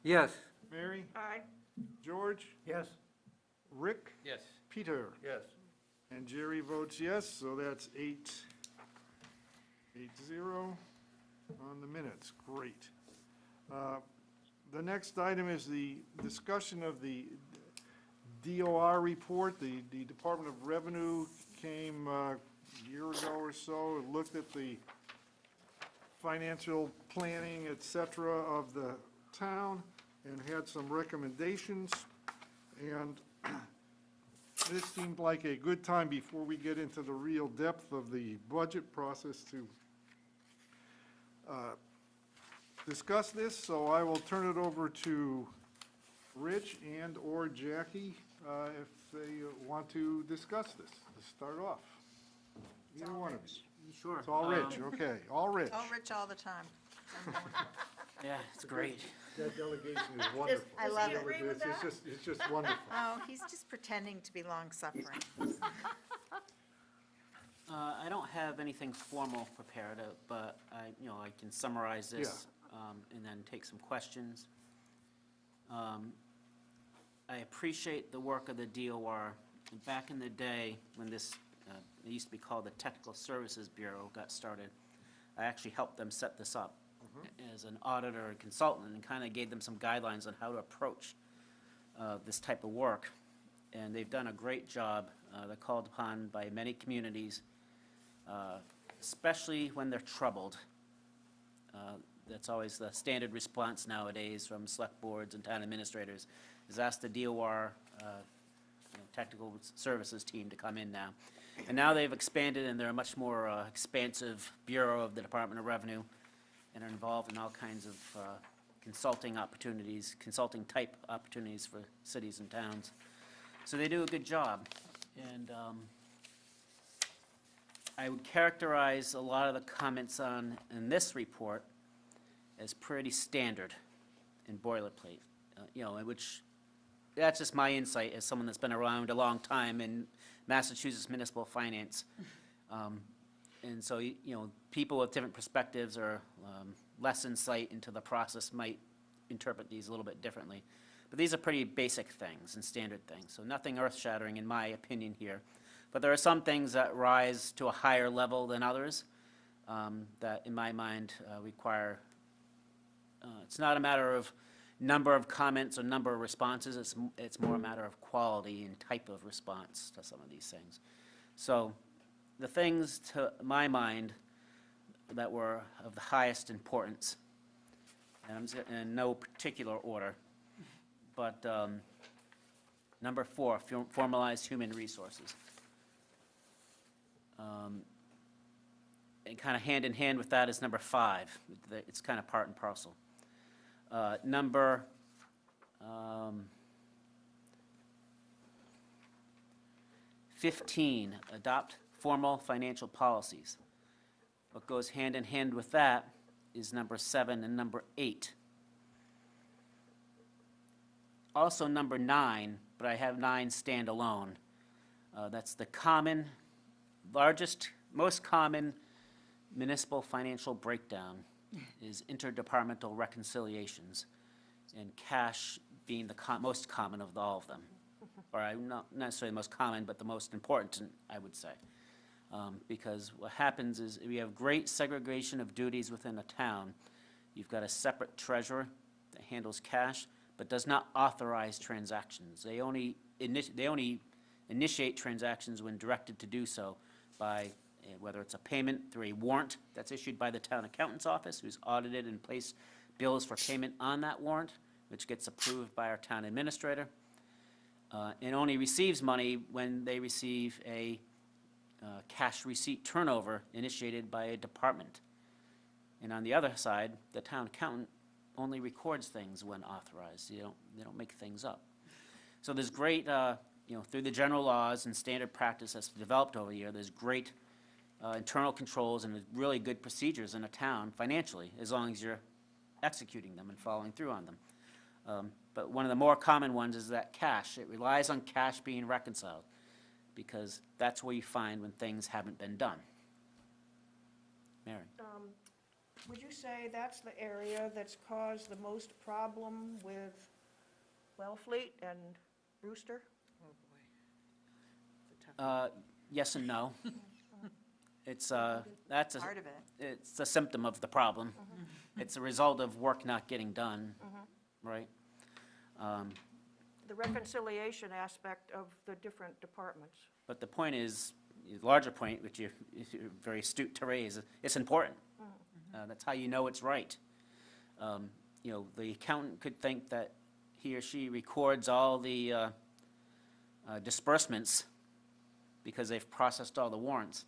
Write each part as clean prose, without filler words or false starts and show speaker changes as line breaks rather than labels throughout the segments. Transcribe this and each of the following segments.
Yes.
Mary?
Aye.
George?
Yes.
Rick?
Yes.
Peter?
Yes.
And Jerry votes yes, so that's 8-0 on the minutes. Great. The next item is the discussion of the DOR report. The Department of Revenue came a year ago or so, and looked at the financial planning, et cetera, of the town, and had some recommendations. And this seemed like a good time before we get into the real depth of the budget process to discuss this. So I will turn it over to Rich and/or Jackie if they want to discuss this, to start off. Either one of you.
Sure.
It's all Rich, okay, all Rich.
Oh, Rich all the time.
Yeah, it's great.
That delegation is wonderful.
I love it. agree with that?
It's just wonderful.
Oh, he's just pretending to be long-suffering.
I don't have anything formal prepared, but I can summarize this and then take some questions. I appreciate the work of the DOR. Back in the day, when this, it used to be called the Technical Services Bureau, got started, I actually helped them set this up as an auditor and consultant, and kind of gave them some guidelines on how to approach this type of work. And they've done a great job. They're called upon by many communities, especially when they're troubled. That's always the standard response nowadays from select boards and town administrators, is ask the DOR technical services team to come in now. And now they've expanded, and they're a much more expansive bureau of the Department of Revenue, and are involved in all kinds of consulting opportunities, consulting type opportunities for cities and towns. So they do a good job. And I would characterize a lot of the comments in this report as pretty standard and boilerplate, which, that's just my insight as someone that's been around a long time in Massachusetts municipal finance. And so, people with different perspectives or less insight into the process might interpret these a little bit differently. But these are pretty basic things and standard things, so nothing earth-shattering in my opinion here. But there are some things that rise to a higher level than others that, in my mind, require, it's not a matter of number of comments or number of responses, it's more a matter of quality and type of response to some of these things. So the things, to my mind, that were of the highest importance, and I'm just in no particular order, but number 4, formalized human resources. And kind of hand in hand with that is number 5. It's kind of part and parcel. Number 15, adopt formal financial policies. What goes hand in hand with that is number 7 and number 8. Also number 9, but I have 9 standalone. That's the most common municipal financial breakdown is interdepartmental reconciliations, and cash being the most common of all of them. Or not necessarily the most common, but the most important, I would say. Because what happens is we have great segregation of duties within a town. You've got a separate treasurer that handles cash, but does not authorize transactions. They only initiate transactions when directed to do so by whether it's a payment through a warrant that's issued by the town accountant's office, who's audited and placed bills for payment on that warrant, which gets approved by our town administrator, and only receives money when they receive a cash receipt turnover initiated by a department. And on the other side, the town accountant only records things when authorized. They don't make things up. So there's great, through the general laws and standard practice that's developed over the year, there's great internal controls and really good procedures in a town financially, as long as you're executing them and following through on them. But one of the more common ones is that cash. It relies on cash being reconciled, because that's where you find when things haven't been done. Mary?
Would you say that's the area that's caused the most problem with Wellfleet and Brewster?
Yes and no. It's, that's a,
Part of it.
it's a symptom of the problem. It's a result of work not getting done, right?
The reconciliation aspect of the different departments.
But the point is, the larger point, which you're very astute to raise, it's important. That's how you know it's right. You know, the accountant could think that he or she records all the disbursements because they've processed all the warrants.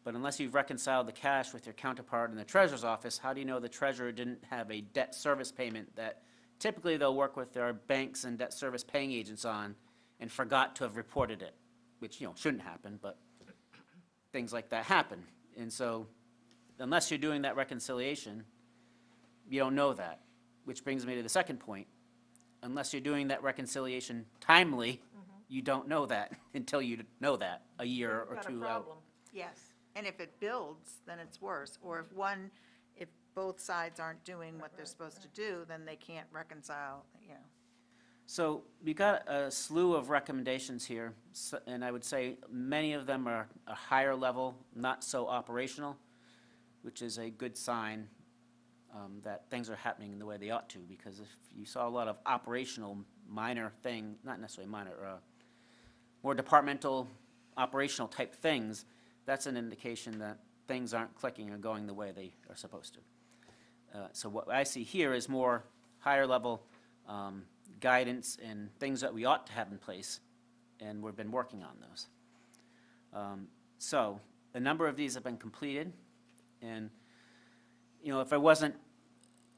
But unless you've reconciled the cash with your counterpart in the treasurer's office, how do you know the treasurer didn't have a debt service payment that typically they'll work with their banks and debt service paying agents on and forgot to have reported it? Which, you know, shouldn't happen, but things like that happen. And so unless you're doing that reconciliation, you don't know that. Which brings me to the second point. Unless you're doing that reconciliation timely, you don't know that until you know that a year or
Got a
two out.
problem.
Yes. And if it builds, then it's worse. Or if both sides aren't doing what they're supposed to do, then they can't reconcile, you know.
So we got a slew of recommendations here, and I would say many of them are a higher level, not so operational, which is a good sign that things are happening in the way they ought to, because if you saw a lot of operational minor thing, not necessarily minor, more departmental, operational type things, that's an indication that things aren't clicking or going the way they are supposed to. So what I see here is more higher level guidance and things that we ought to have in place, and we've been working on those. So a number of these have been completed, and you know, if it wasn't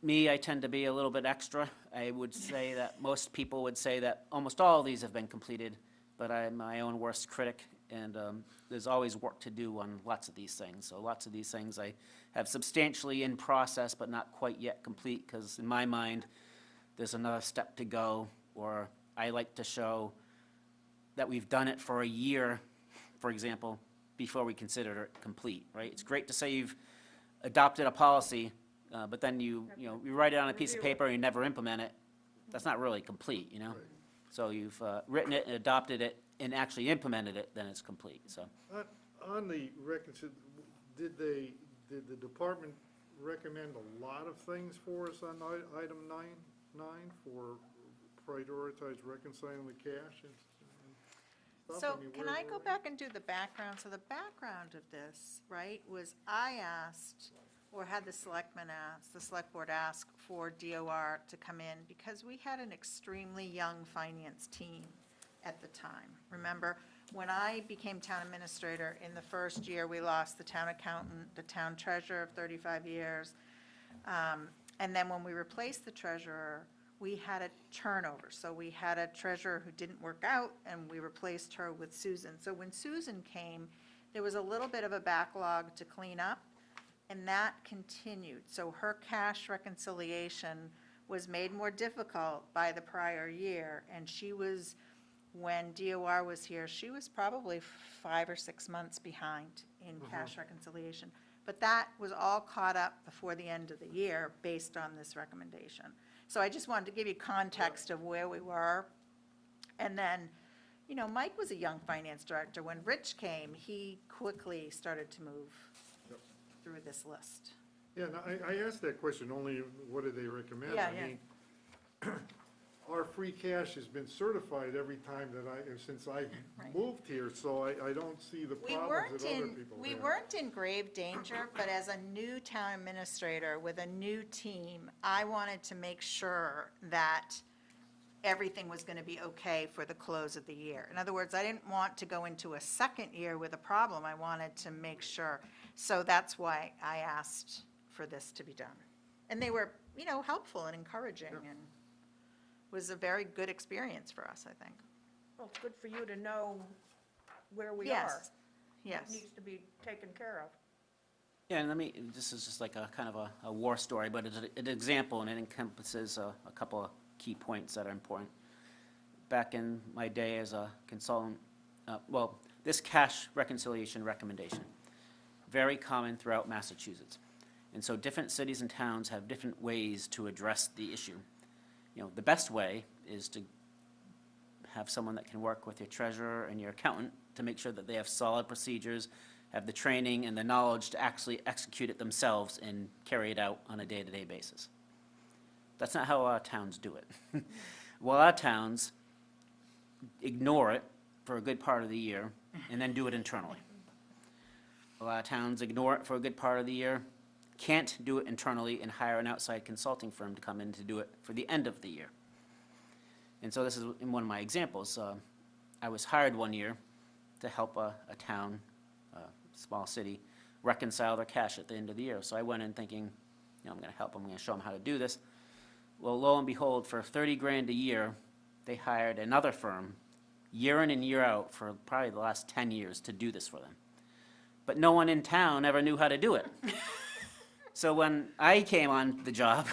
me, I tend to be a little bit extra. I would say that most people would say that almost all of these have been completed, but I'm my own worst critic, and there's always work to do on lots of these things. So lots of these things I have substantially in process, but not quite yet complete, because in my mind, there's another step to go, or I like to show that we've done it for a year, for example, before we consider it complete, right? It's great to say you've adopted a policy, but then you write it on a piece of paper and you never implement it. That's not really complete, you know?
Right.
So you've written it and adopted it and actually implemented it, then it's complete, so.
On the did the department recommend a lot of things for us on item 9 for prioritize reconciling the cash and stuff?
So
mean,
can
where-
I go back and do the background? So the background of this, right, was I asked, or had the select board ask for DOR to come in because we had an extremely young finance team at the time. Remember, when I became town administrator, in the first year, we lost the town accountant, the town treasurer of 35 years. And then when we replaced the treasurer, we had a turnover. So we had a treasurer who didn't work out, and we replaced her with Susan. So when Susan came, there was a little bit of a backlog to clean up, and that continued. So her cash reconciliation was made more difficult by the prior year, and she was, when DOR was here, she was probably 5 or 6 months behind in cash reconciliation. But that was all caught up before the end of the year based on this recommendation. So I just wanted to give you context of where we were. And then, you know, Mike was a young finance director. When Rich came, he quickly started to move through this list.
Yeah, no, I asked that question only, what do they recommend?
Yeah,
I
yeah.
mean, our free cash has been certified every time since I
Right.
moved here, so I don't see the
We
problems
weren't
that other
in,
people
we
have.
weren't in grave danger, but as a new town administrator with a new team, I wanted to make sure that everything was going to be okay for the close of the year. In other words, I didn't want to go into a second year with a problem. I wanted to make sure. So that's why I asked for this to be done. And they were, you know, helpful and encouraging, and was a very good experience for us, I think.
Well, it's good for you to know where we are.
Yes,
It
yes.
needs to be taken care of.
Yeah, and this is just like a kind of a war story, but it's an example, and it encompasses a couple of key points that are important. Back in my day as a consultant, this cash reconciliation recommendation, very common throughout Massachusetts. And so different cities and towns have different ways to address the issue. You know, the best way is to have someone that can work with your treasurer and your accountant to make sure that they have solid procedures, have the training and the knowledge to actually execute it themselves and carry it out on a day-to-day basis. That's not how a lot of towns do it. Well, a lot of towns ignore it for a good part of the year and then do it internally. A lot of towns ignore it for a good part of the year, can't do it internally, and hire an outside consulting firm to come in to do it for the end of the year. And so this is in one of my examples. I was hired one year to help a town, small city, reconcile their cash at the end of the year. So I went in thinking, you know, I'm going to help them, I'm going to show them how to do this. Well, lo and behold, for 30 grand a year, they hired another firm, year in and year out, for probably the last 10 years to do this for them. But no one in town ever knew how to do it. So when I came on the job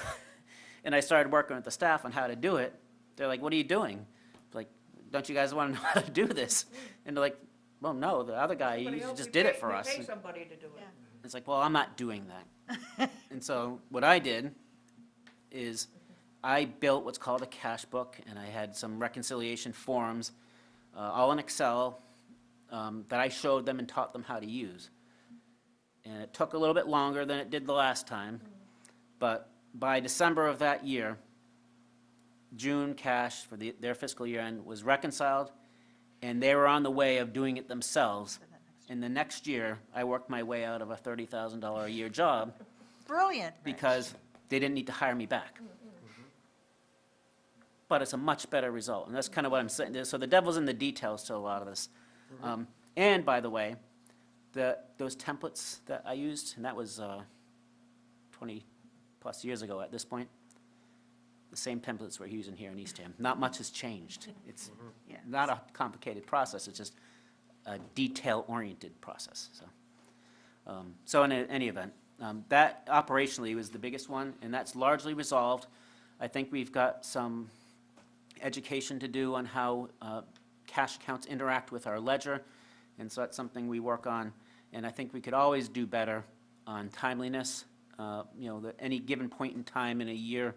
and I started working with the staff on how to do it, they're like, what are you doing? Like, don't you guys want to know how to do this? And they're like, well, no, the other guy,
Somebody
he
else-
just
we
did
pay-
it for us.
We pay somebody to do it.
Yeah.
It's like, well, I'm not doing that. And so what I did is I built what's called a cash book, and I had some reconciliation forms, all in Excel, that I showed them and taught them how to use. And it took a little bit longer than it did the last time, but by December of that year, June cash for their fiscal year end was reconciled, and they were on the way of doing it themselves. And the next year, I worked my way out of a $30,000 a year job
Brilliant, Rich.
because they didn't need to hire me back. But it's a much better result, and that's kind of what I'm saying. So the devil's in the details to a lot of this. And by the way, those templates that I used, and that was 20-plus years ago at this point, the same templates we're using here in Eastham. Not much has changed. It's
Yes.
not a complicated process, it's just a detail-oriented process, so. So in any event, that operationally was the biggest one, and that's largely resolved. I think we've got some education to do on how cash accounts interact with our ledger, and so that's something we work on. And I think we could always do better on timeliness. You know, at any given point in time in a year,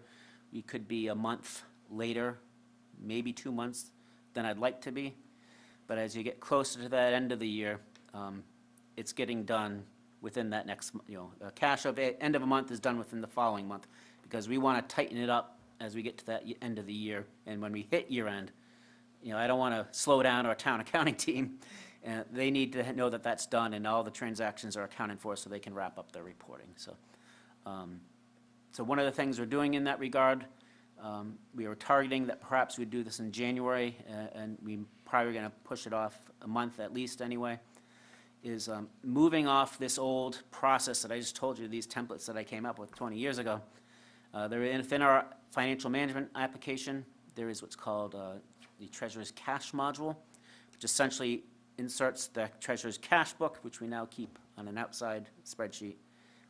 we could be a month later, maybe 2 months than I'd like to be. But as you get closer to that end of the year, it's getting done within that next, you know, cash of end of a month is done within the following month, because we want to tighten it up as we get to that end of the year. And when we hit year end, you know, I don't want to slow down our town accounting team. They need to know that that's done and all the transactions are accounted for so they can wrap up their reporting. So, so one of the things we're doing in that regard, we were targeting that perhaps we'd do this in January, and we probably going to push it off a month at least anyway, is moving off this old process that I just told you, these templates that I came up with 20 years ago. Within our financial management application, there is what's called the Treasurer's Cash module, which essentially inserts the Treasurer's Cash book, which we now keep on an outside spreadsheet,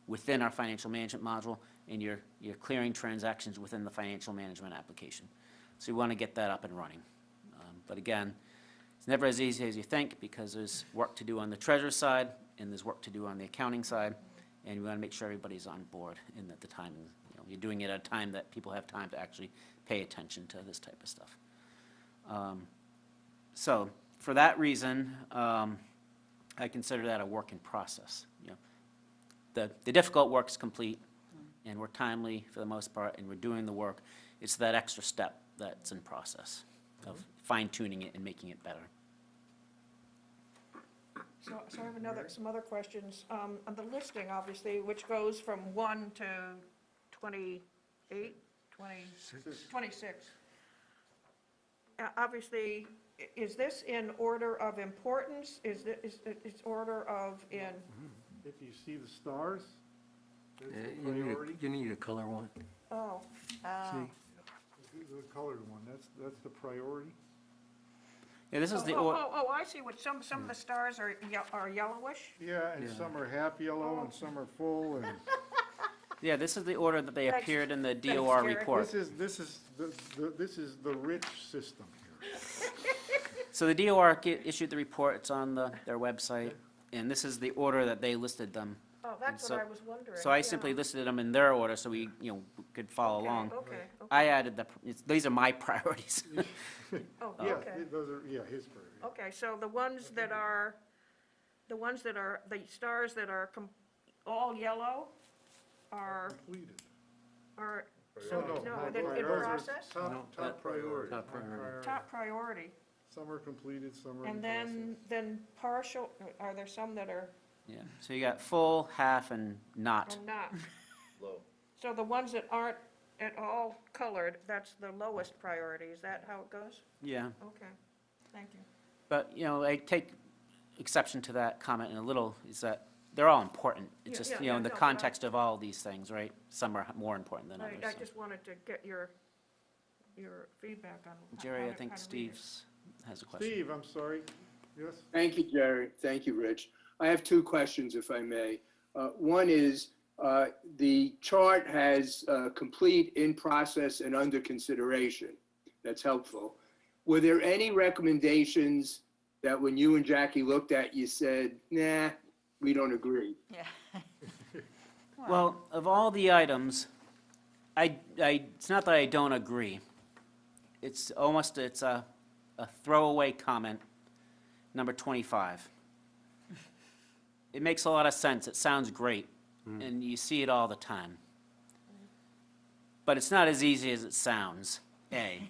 within our financial management module, and you're clearing transactions within the financial management application. So we want to get that up and running. But again, it's never as easy as you think, because there's work to do on the treasurer's side, and there's work to do on the accounting side, and we want to make sure everybody's on board, and that the time, you know, you're doing it at a time that people have time to actually pay attention to this type of stuff. So for that reason, I consider that a work in process. You know, the difficult work's complete, and we're timely for the most part, and we're doing the work. It's that extra step that's in process of fine-tuning it and making it better.
So I have some other questions. On the listing, obviously, which goes from 1 to 28, 26. Obviously, is this in order of importance? Is it's order of in,
If you see the stars, that's
Yeah,
the priority.
you need a color one.
oh,
Oh,
The colored one, that's the priority.
Yeah, this is the,
I see what, some of the stars are yellowish?
Yeah, and
Yeah.
some are half yellow and some are full, and
yeah, this is the order that they
Thanks.
appeared in the
Thanks,
DOR
Jerry.
report.
this is the rich system here.
So the DOR issued the report, it's on their website, and this is the order that they listed them
Oh, that's what I was wondering.
So I
yeah.
simply listed them in their order so we, could follow
Okay,
along.
Okay, okay.
I added these are my priorities.
Oh,
Yeah,
okay.
those are, yeah, his priority.
Okay, so the ones that are, the stars that are all yellow are,
Completed.
are,
Oh,
so,
no,
no,
those
in
are
process?
Top priority.
Top priority.
Top priority.
Some are completed, some are in
And
process.
then partial, are there some that are
Yeah, so you got full, half, and not.
not? So the ones that aren't at all colored, that's the lowest priority, is that how it goes?
Yeah,
Okay, thank you.
but, I take exception to that comment in a little, is that they're all important. It's
Yeah,
just,
yeah,
in
yeah,
the
no, but
context of all these things, right? Some are more important than others.
I
so.
just wanted to get your feedback on.
Jerry,
how
I
to-
think
how to read it.
Steve's has a question.
Steve, I'm sorry, yes?
Thank you, Jerry. Thank you, Rich. I have two questions, if I may. One is, the chart has complete, in process, and under consideration. That's helpful. Were there any recommendations that when you and Jackie looked at, you said, nah, we don't agree?
Yeah.
Well, of all the items, it's not that I don't agree. It's a throwaway comment, number 25. It makes a lot of sense, it sounds great, and you see it all the time. But it's not as easy as it sounds, A.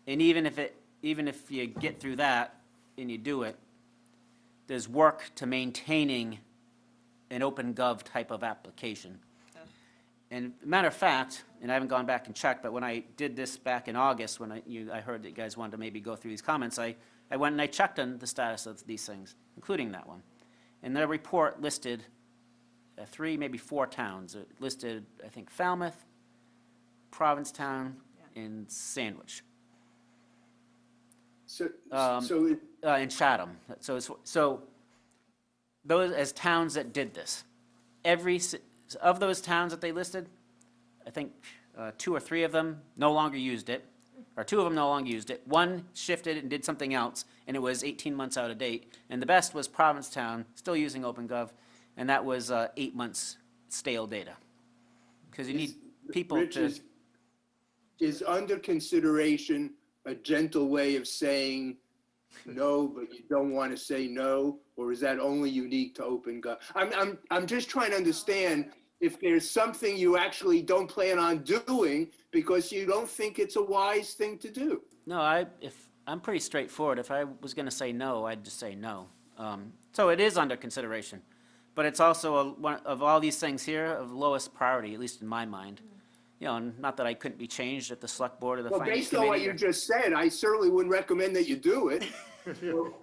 And even if you get through that and you do it, there's work to maintaining an OpenGov type of application. And matter of fact, and I haven't gone back and checked, but when I did this back in August, when I heard that you guys wanted to maybe go through these comments, I went and I checked on the status of these things, including that one. And their report listed 3, maybe 4 towns. It listed, I think, Falmouth, Provincetown, and Sandwich,
So,
Um, and Chatham. So those as towns that did this. Of those towns that they listed, I think 2 or 3 of them no longer used it, or 2 of them no longer used it. One shifted and did something else, and it was 18 months out of date. And the best was Provincetown, still using OpenGov, and that was 8 months stale data. Because you need people
Rich,
to,
is under consideration a gentle way of saying no, but you don't want to say no? Or is that only unique to OpenGov? I'm just trying to understand if there's something you actually don't plan on doing because you don't think it's a wise thing to do.
no, I'm pretty straightforward. If I was going to say no, I'd just say no. So it is under consideration. But it's also one of all these things here of lowest priority, at least in my mind. And not that I couldn't be changed at the select board or the
Well,
finance
based on what
committee.
you just said, I certainly wouldn't recommend that you do it. So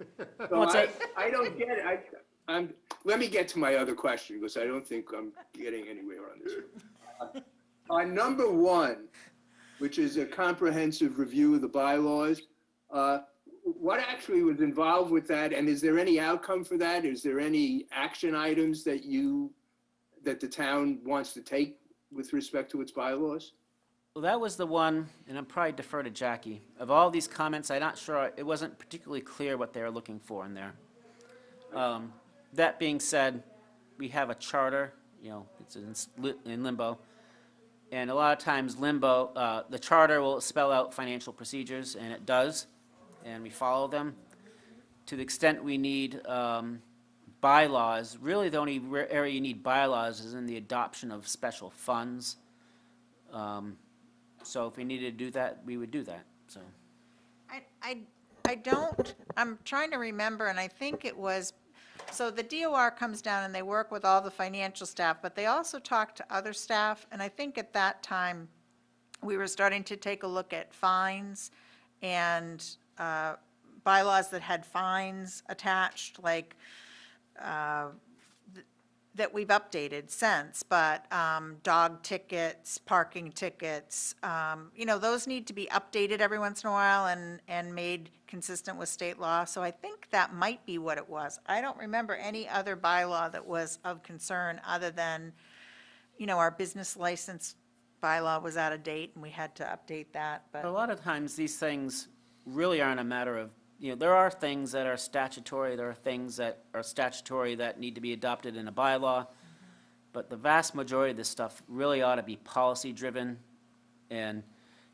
What's that?
I don't get it. Let me get to my other question because I don't think I'm getting anywhere on this. On number 1, which is a comprehensive review of the bylaws, what actually was involved with that? And is there any outcome for that? Is there any action items that the town wants to take with respect to its bylaws?
Well, that was the one, and I'm probably defer to Jackie. Of all these comments, I'm not sure, it wasn't particularly clear what they were looking for in there. That being said, we have a charter, it's in limbo. And a lot of times limbo, the charter will spell out financial procedures, and it does, and we follow them. To the extent we need bylaws, really the only area you need bylaws is in the adoption of special funds. So if we needed to do that, we would do that, so.
I'm trying to remember, and I think it was, so the DOR comes down and they work with all the financial staff, but they also talk to other staff, and I think at that time, we were starting to take a look at fines and bylaws that had fines attached, like, that we've updated since, but dog tickets, parking tickets, those need to be updated every once in a while and made consistent with state law. So I think that might be what it was. I don't remember any other bylaw that was of concern other than, our business license bylaw was out of date and we had to update that,
A
but,
lot of times, these things really aren't a matter of, there are things that are statutory, there are things that are statutory that need to be adopted in a bylaw. But the vast majority of this stuff really ought to be policy-driven, and,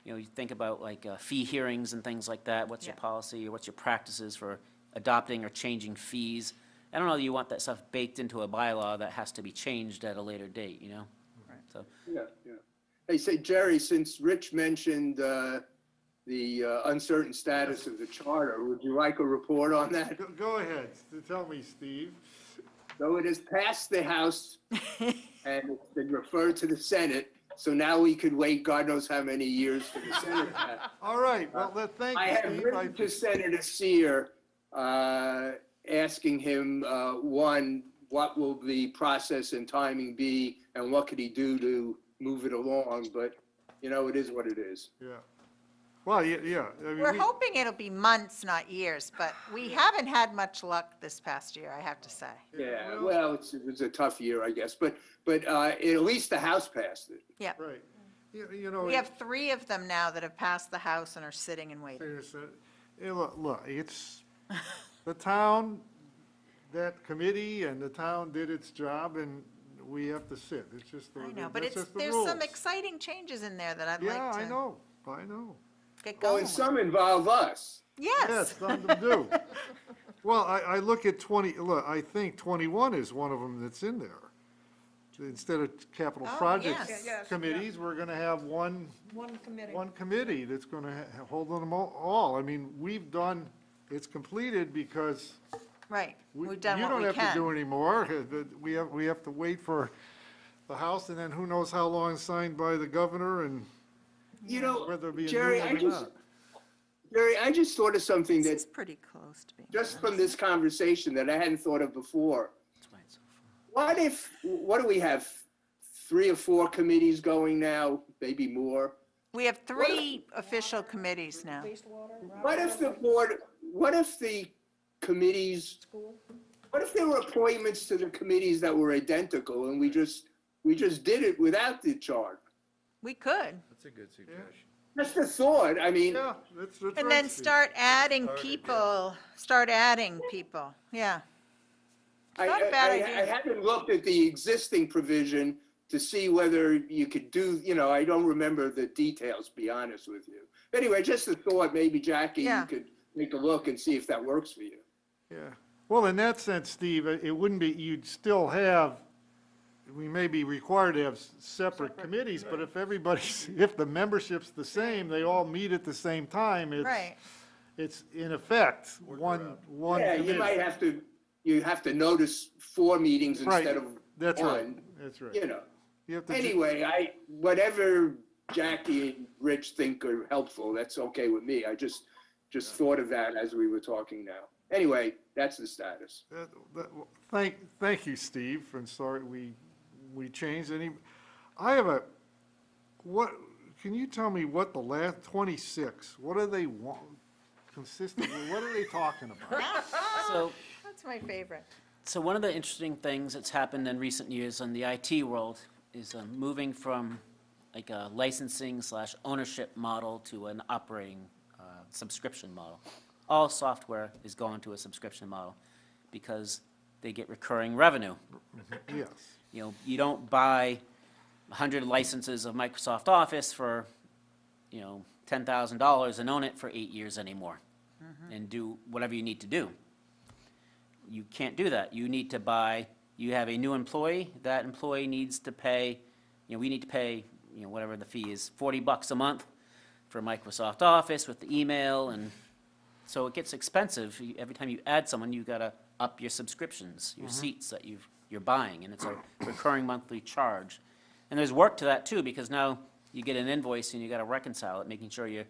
you know, you think about like fee hearings and things like that. What's your
Yeah.
policy, or what's your practices for adopting or changing fees? I don't know that you want that stuff baked into a bylaw that has to be changed at a later date, you know? So,
Yeah, yeah. Hey, say, Jerry, since Rich mentioned the uncertain status of the charter, would you like a report on that?
Go ahead, tell me, Steve.
So it has passed the House and it's been referred to the Senate, so now we could wait God knows how many years for the Senate to pass.
All right, well, thank
I
you,
have
Steve.
written to Senator Seer, asking him, one, what will the process and timing be, and what could he do to move it along? But, you know, it is what it is.
Yeah. Well, yeah. I mean,
We're hoping it'll be months, not years, but we haven't had much luck this past year, I have to say.
Yeah, well, it was a tough year, I guess, but at least the House passed it.
Yeah.
Right. You know.
We have 3 of them now that have passed the House and are sitting and waiting.
Look, it's, the town, that committee and the town did its job, and we have to sit. It's just,
I know, but
that's just the
there's some
rules.
exciting changes in there that I'd
Yeah,
like
I
to
know.
get
Well,
going
and
with.
some involve us.
Yes,
Yes.
some of them do. Well, I look at 20, look, I think 21 is one of them that's in there. Instead of capital
Oh,
projects
yes.
Yes,
committees, we're gonna have one
committee.
committee that's gonna hold them all. I mean, we've done, it's completed because
Right,
we-
we've done what we
You don't have to do
can.
anymore. We have to wait for the House, and then who knows how long signed by the governor, and
You know,
whether it be a new
Jerry,
one or not.
I just thought of something
This
that,
is pretty close to being.
just
done.
from this conversation that I hadn't thought of before.
that's why it's so fun.
What do we have? 3 or 4 committees going now, maybe more?
We have 3 official committees now.
Wastewater,
What if the board, what if the committees,
school.
what if there were appointments to the committees that were identical and we just did it without the chart?
We could.
That's a good suggestion.
Just a thought, I mean,
Yeah, that's right,
And then
Steve.
start adding
Already did.
people, yeah.
I
Not a bad
I
idea.
haven't looked at the existing provision to see whether you could do, you know, I don't remember the details, to be honest with you. Anyway, just a thought, maybe Jackie,
Yeah.
you could take a look and see if that works for you.
Yeah. Well, in that sense, Steve, it wouldn't be, you'd still have, we may be required to have separate committees, but if everybody's, if the membership's the same, they all meet at the same time,
Right,
it's in effect, one
Yeah,
committee.
you might have to, you have to notice 4 meetings
Right,
instead of
That's right,
one,
that's right.
you know.
You have to,
Anyway, whatever Jackie and Rich think are helpful, that's okay with me. I just thought of that as we were talking now. Anyway, that's the status.
thank you, Steve, and sorry we changed any, I have a, can you tell me what the last 26, what do they want, consistently, what are they talking about?
So,
that's my favorite.
So one of the interesting things that's happened in recent years in the IT world is moving from like a licensing/ownership model to an operating subscription model. All software is going to a subscription model because they get recurring revenue.
Yes,
You know, you don't buy 100 licenses of Microsoft Office for, you know, $10,000 and own it for 8 years anymore and do whatever you need to do. You can't do that. You need to buy, you have a new employee, that employee needs to pay, you know, we need to pay, you know, whatever the fee is, $40 a month for Microsoft Office with the email, and so it gets expensive. Every time you add someone, you gotta up your subscriptions, your seats that you're buying, and it's a recurring monthly charge. And there's work to that too, because now you get an invoice and you gotta reconcile it, making sure you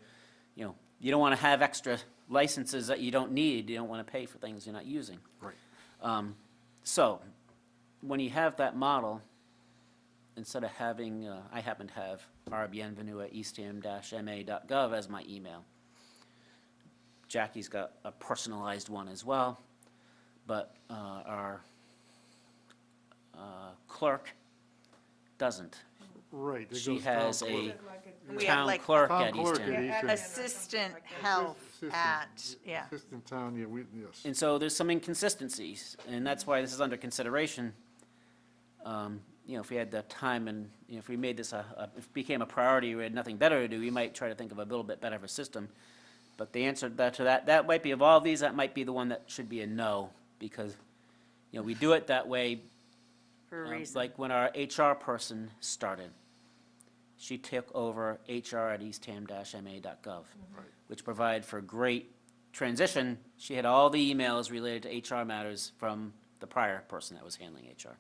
know, you don't wanna have extra licenses that you don't need, you don't wanna pay for things you're not using.
right.
So, when you have that model, instead of having, I happen to have rbienvenue@eastham-ma.gov as my email. Jackie's got a personalized one as well, but our clerk doesn't.
Right. it
She
goes town
has
clerk.
a
Like
We have
town
like
clerk
Town
at
clerk
Eastham.
at
Yeah,
Eastham.
assistant help
Assistant,
at, yeah.
Assistant town, yeah, yes.
And so there's some inconsistencies, and that's why this is under consideration. you know, if we had the time and, you know, if we made this if it became a priority, we had nothing better to do, we might try to think of a little bit better of a system. But the answer to that might be of all these, that might be the one that should be a no, because, you know, we do it that way.
For a reason.
Like when our HR person started, she took over hr@eastham-ma.gov, which provided for great transition. She had all the emails related to HR matters from the prior person that was handling HR.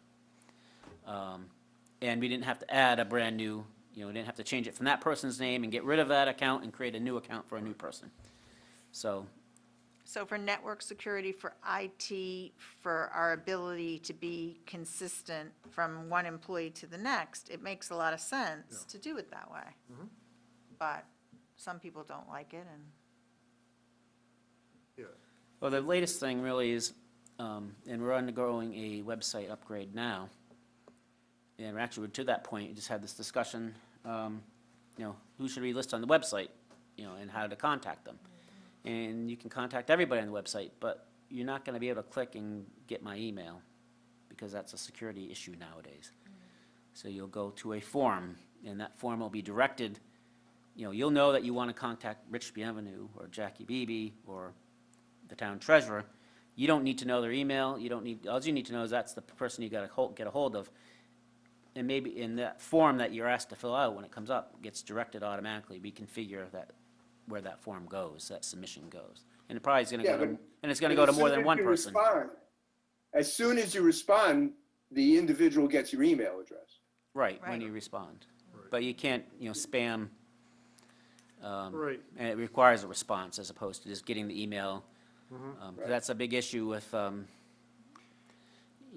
And we didn't have to add a brand new, you know, we didn't have to change it from that person's name and get rid of that account and create a new account for a new person. So,
So for network security, for IT, for our ability to be consistent from one employee to the next, it makes a lot of sense to do it that way. But some people don't like it, and
Yeah.
well, the latest thing really is, and we're undergoing a website upgrade now. And actually, we're to that point, we just had this discussion, you know, who should we list on the website, you know, and how to contact them. And you can contact everybody on the website, but you're not gonna be able to click and get my email, because that's a security issue nowadays. So you'll go to a form, and that form will be directed, you know, you'll know that you wanna contact Rich Bienvenu, or Jackie Beebe, or the town treasurer. You don't need to know their email, you don't need, all you need to know is that's the person you gotta get a hold of. And maybe in that form that you're asked to fill out, when it comes up, gets directed automatically. We configure that, where that form goes, that submission goes. And it probably is gonna
Yeah,
go to,
but-
and it's gonna
But
go to
as
more
soon
than
as
one
you
person.
respond- As soon as you respond, the individual gets your email address.
Right, when
Right.
you respond.
Right.
But you can't, you know, spam,
Right.
and it requires a response as opposed to just getting the email.
Right.
That's a big issue with, you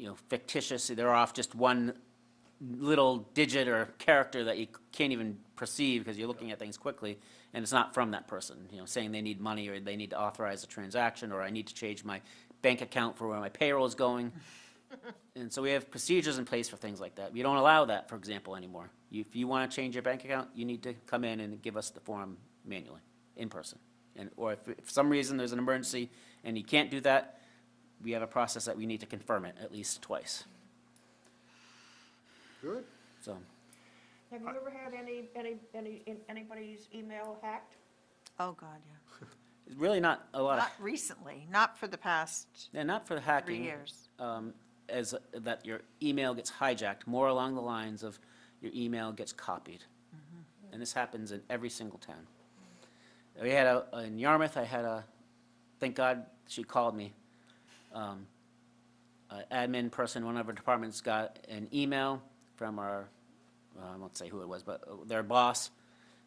know, fictitious, they're off just one little digit or character that you can't even perceive because you're looking at things quickly, and it's not from that person, you know, saying they need money, or they need to authorize a transaction, or I need to change my bank account for where my payroll is going. And so we have procedures in place for things like that. We don't allow that, for example, anymore. If you want to change your bank account, you need to come in and give us the form manually, in person. And, or if for some reason there's an emergency and you can't do that, we have a process that we need to confirm it at least twice.
Good.
So,
Have you ever had anybody's email hacked?
oh, God, yeah.
it's really not a lot of,
Not recently, not for the past
and not for the
3
hacking.
years.
As that your email gets hijacked, more along the lines of your email gets copied. And this happens in every single town. We had in Yarmouth, I had thank God she called me. An admin person, one of our departments got an email from our, I won't say who it was, but their boss,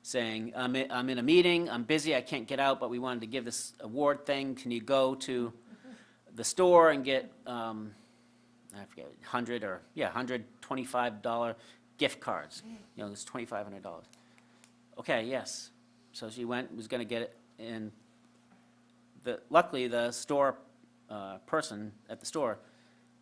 saying, I'm in a meeting, I'm busy, I can't get out, but we wanted to give this award thing. Can you go to the store and get, I forget, $125 gift cards? You know, it's $2,500. Okay, yes. So she went, was gonna get it, and luckily, the store person at the store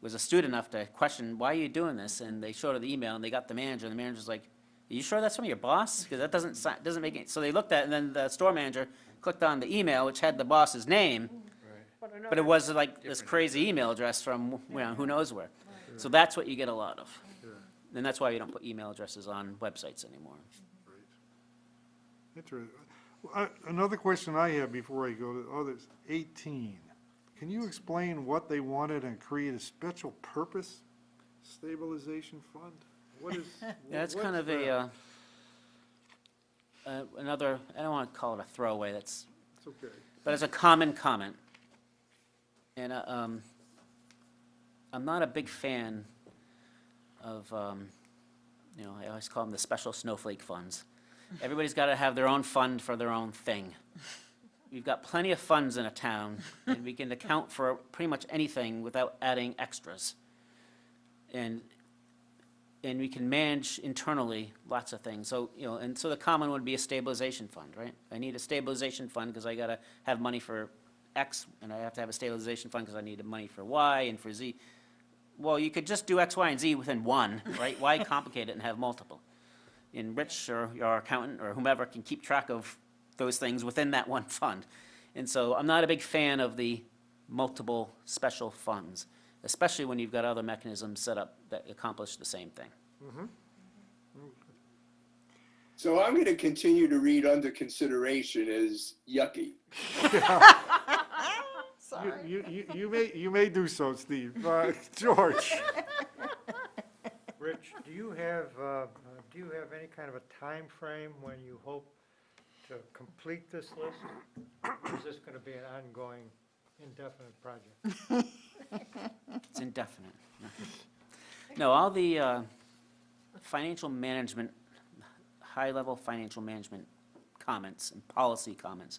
was astute enough to question, why are you doing this? And they showed her the email, and they got the manager, and the manager's like, are you sure that's from your boss? Because that doesn't make any, so they looked at it, and then the store manager clicked on the email, which had the boss's name, but it
another-
was like this crazy email address from, you know, who knows where. So that's what you get a lot of.
Yeah.
And that's why you don't put email addresses on websites anymore.
Interesting. Another question I have before I go to others, 18. Can you explain what they wanted and create a special purpose stabilization fund? What is?
Yeah, that's
what's
kind of
that?
another, I don't want to call it a throwaway, that's,
It's okay.
but it's a common comment. And I'm not a big fan of, you know, I always call them the special snowflake funds. Everybody's got to have their own fund for their own thing. We've got plenty of funds in a town, and we can account for pretty much anything without adding extras. And we can manage internally lots of things. So, you know, and so the common would be a stabilization fund, right? I need a stabilization fund because I got to have money for X, and I have to have a stabilization fund because I need money for Y and for Z. Well, you could just do X, Y, and Z within one, right? Why complicate it and have multiple? And Rich or your accountant or whomever can keep track of those things within that one fund. And so I'm not a big fan of the multiple special funds, especially when you've got other mechanisms set up that accomplish the same thing.
So I'm going to continue to read under consideration as yucky.
Sorry.
You may do so, Steve. George?
Rich, do you have any kind of a time frame when you hope to complete this list? Or is this going to be an ongoing, indefinite project?
It's indefinite. No, all the financial management, high-level financial management comments and policy comments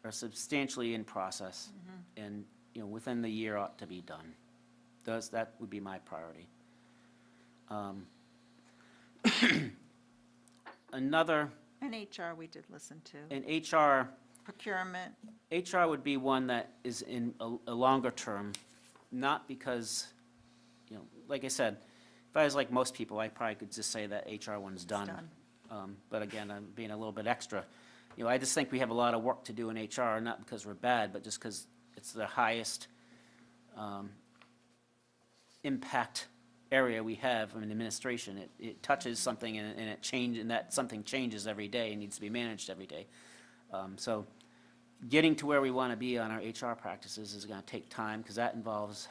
are substantially in process, and, within the year ought to be done. That would be my priority. Another,
And HR we did listen to.
in HR,
Procurement,
HR would be one that is in a longer term, not because, like I said, if I was like most people, I probably could just say that HR one's done. But again, I'm being a little bit extra. I just think we have a lot of work to do in HR, not because we're bad, but just because it's the highest impact area we have in administration. It touches something and that something changes every day and needs to be managed every day. So getting to where we want to be on our HR practices is going to take time, because that involves,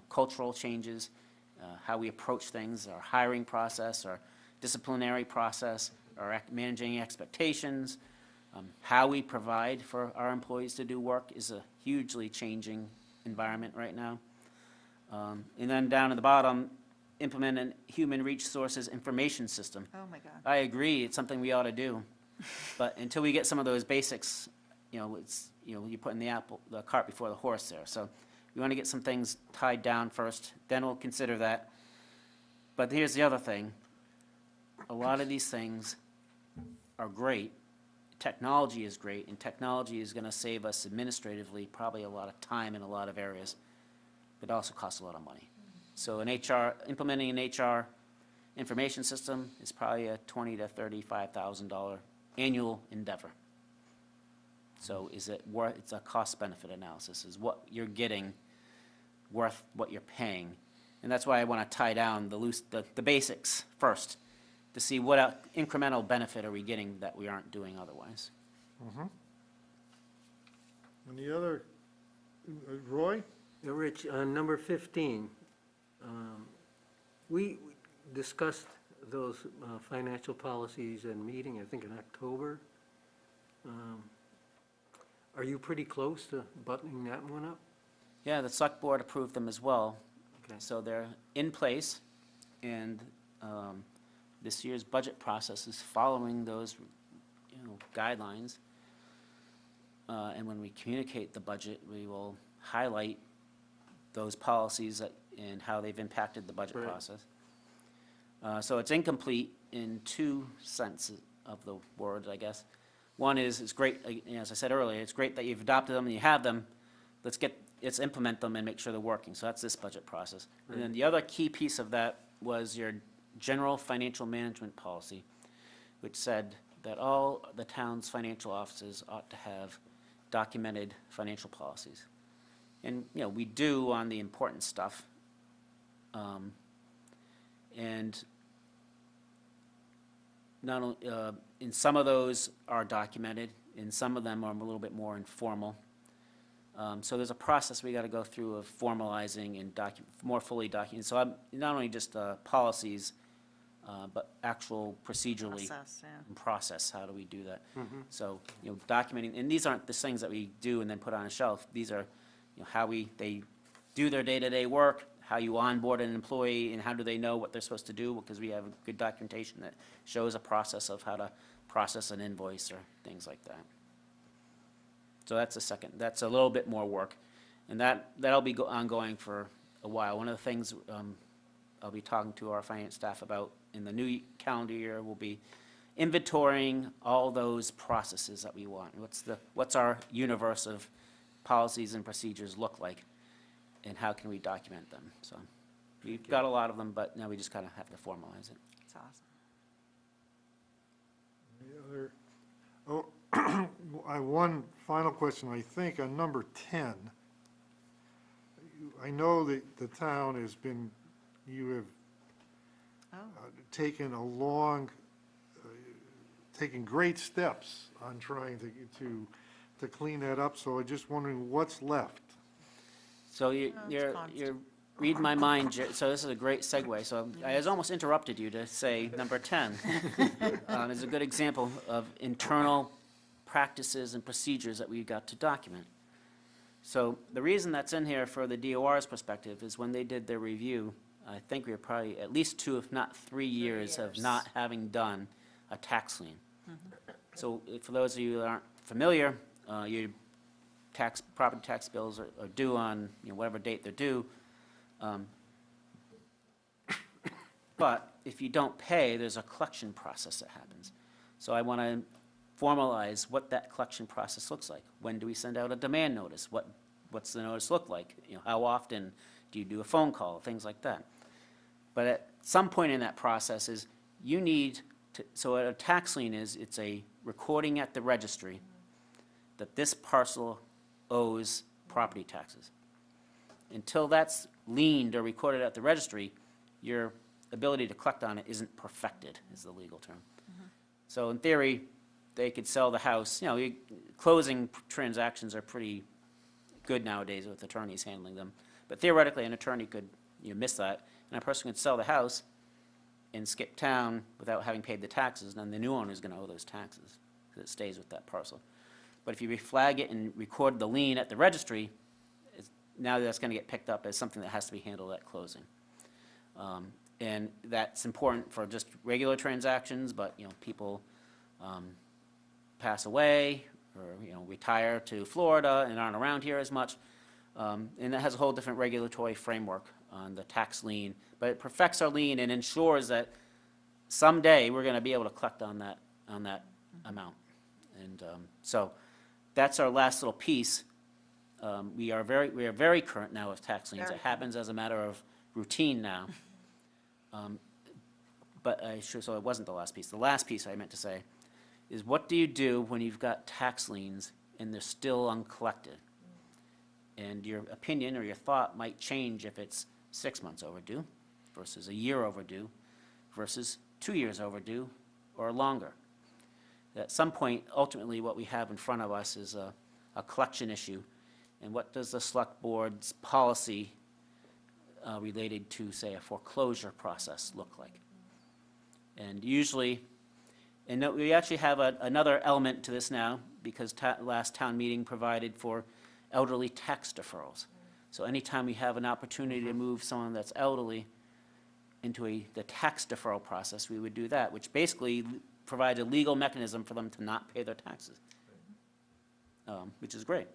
cultural changes, how we approach things, our hiring process, our disciplinary process, our managing expectations, how we provide for our employees to do work is a hugely changing environment right now. And then down at the bottom, implement a human resources information system.
oh my God.
I agree, it's something we ought to do. But until we get some of those basics, you're putting the cart before the horse there. So we want to get some things tied down first, then we'll consider that. But here's the other thing. A lot of these things are great. Technology is great, and technology is going to save us administratively probably a lot of time in a lot of areas. But it also costs a lot of money. So implementing an HR information system is probably a $20,000 to $35,000 annual endeavor. So is it worth, it's a cost-benefit analysis, is what you're getting worth what you're paying. And that's why I want to tie down the basics first, to see what incremental benefit are we getting that we aren't doing otherwise.
Any other, Roy?
Yeah, Rich, on number 15, we discussed those financial policies in meeting, I think in October. Are you pretty close to buttoning that one up?
Yeah, the select board approved them as well.
Okay.
So they're in place, and this year's budget process is following those, guidelines. And when we communicate the budget, we will highlight those policies and how they've impacted the budget
Right.
process. So it's incomplete in two senses of the word, I guess. One is, it's great, as I said earlier, it's great that you've adopted them and you have them. Let's implement them and make sure they're working. So that's this budget process. And then the other key piece of that was your general financial management policy, which said that all the town's financial offices ought to have documented financial policies. And, we do on the important stuff. And not only, in some of those are documented, in some of them are a little bit more informal. So there's a process we got to go through of formalizing and more fully documenting. So I'm not only just policies, but actual procedurally
Process, yeah.
and process, how do we do that? So, documenting, and these aren't the things that we do and then put on a shelf. These are, how they do their day-to-day work, how you onboard an employee, and how do they know what they're supposed to do, because we have good documentation that shows a process of how to process an invoice or things like that. So that's a little bit more work, and that'll be ongoing for a while. One of the things I'll be talking to our finance staff about in the new calendar year will be inventorying all those processes that we want. What's our universe of policies and procedures look like, and how can we document them? So we've got a lot of them, but now we just kind of have to formalize it.
It's awesome.
Any other? Oh, I have one final question, I think, on number 10. I know that the town has been, you have taken a long, taken great steps on trying to clean that up, so I'm just wondering what's left.
So
it's
you're
constant.
reading my mind, so this is a great segue. So I has almost interrupted you to say number 10 is a good example of internal practices and procedures that we got to document. So the reason that's in here for the DOR's perspective is when they did their review, I think we were probably at least 2, if not 3 years of
years.
not having done a tax lien. So for those of you that aren't familiar, your property tax bills are due on, whatever date they're due. But if you don't pay, there's a collection process that happens. So I want to formalize what that collection process looks like. When do we send out a demand notice? What's the notice look like? How often do you do a phone call? Things like that. But at some point in that process is you need to, so what a tax lien is, it's a recording at the registry that this parcel owes property taxes. Until that's liened or recorded at the registry, your ability to collect on it isn't perfected, is the legal term. So in theory, they could sell the house, closing transactions are pretty good nowadays with attorneys handling them. But theoretically, an attorney could, miss that, and a person could sell the house and skip town without having paid the taxes, and then the new owner is going to owe those taxes, because it stays with that parcel. But if you reflag it and record the lien at the registry, now that's going to get picked up as something that has to be handled at closing. And that's important for just regular transactions, but, people pass away or, retire to Florida and aren't around here as much. And that has a whole different regulatory framework on the tax lien. But it perfects our lien and ensures that someday we're going to be able to collect on that amount. And so that's our last little piece. We are very current now with tax liens.
Very
It happens as a matter of routine now. But so it wasn't the last piece. The last piece I meant to say is, what do you do when you've got tax liens and they're still uncollected? And your opinion or your thought might change if it's 6 months overdue versus a year overdue versus 2 years overdue or longer. At some point, ultimately, what we have in front of us is a collection issue. And what does the select board's policy related to, say, a foreclosure process look like? And usually, and we actually have another element to this now, because last town meeting provided for elderly tax deferrals. So anytime we have an opportunity to move someone that's elderly into the tax deferral process, we would do that, which basically provides a legal mechanism for them to not pay their taxes, which is great.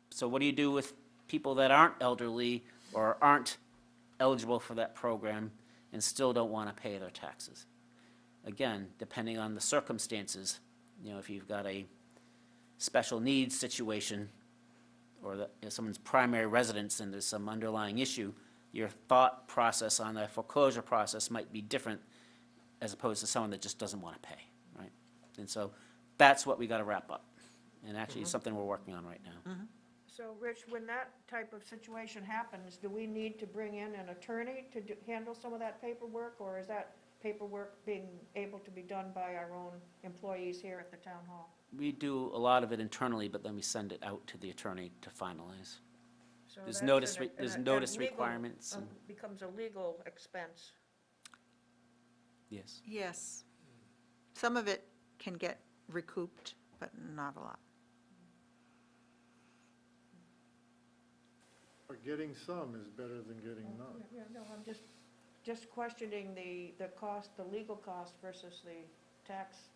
So what do you do with people that aren't elderly or aren't eligible for that program and still don't want to pay their taxes? Again, depending on the circumstances, if you've got a special needs situation or someone's primary residence and there's some underlying issue, your thought process on the foreclosure process might be different as opposed to someone that just doesn't want to pay, right? And so that's what we got to wrap up. And actually, it's something we're working on right now.
So, Rich, when that type of situation happens, do we need to bring in an attorney to handle some of that paperwork, or is that paperwork being able to be done by our own employees here at the town hall?
We do a lot of it internally, but then we send it out to the attorney to finalize.
So
There's
that's
notice
an-
there's
an- a
notice
legal-
requirements and-
Becomes a legal expense.
Yes.
Yes. Some of it can get recouped, but not a lot.
But getting some is better than getting none.
Yeah, no, I'm just questioning the cost, the legal cost versus the tax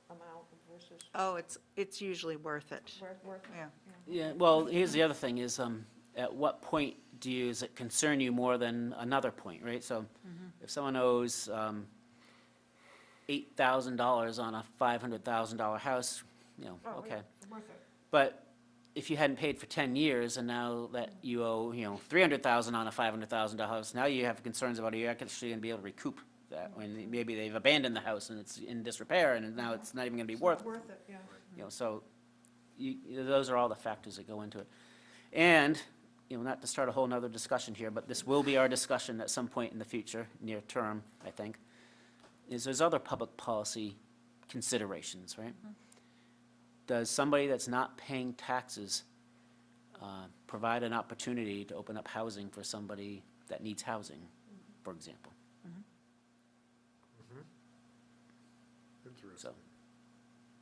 amount versus
Oh, it's usually worth it.
worth.
Yeah.
Yeah, well, here's the other thing is, at what point does it concern you more than another point, right? So if someone owes $8,000 on a $500,000 house,
Oh,
okay.
yeah, worth it.
But if you hadn't paid for 10 years and now that you owe, $300,000 on a $500,000 house, now you have concerns about, are you actually going to be able to recoup that? When maybe they've abandoned the house and it's in disrepair and now it's not even going to be
It's
worth
not worth it, yeah.
so those are all the factors that go into it. And, not to start a whole nother discussion here, but this will be our discussion at some point in the future, near term, I think, is there's other public policy considerations, right? Does somebody that's not paying taxes provide an opportunity to open up housing for somebody that needs housing, for example?
Interesting.
So,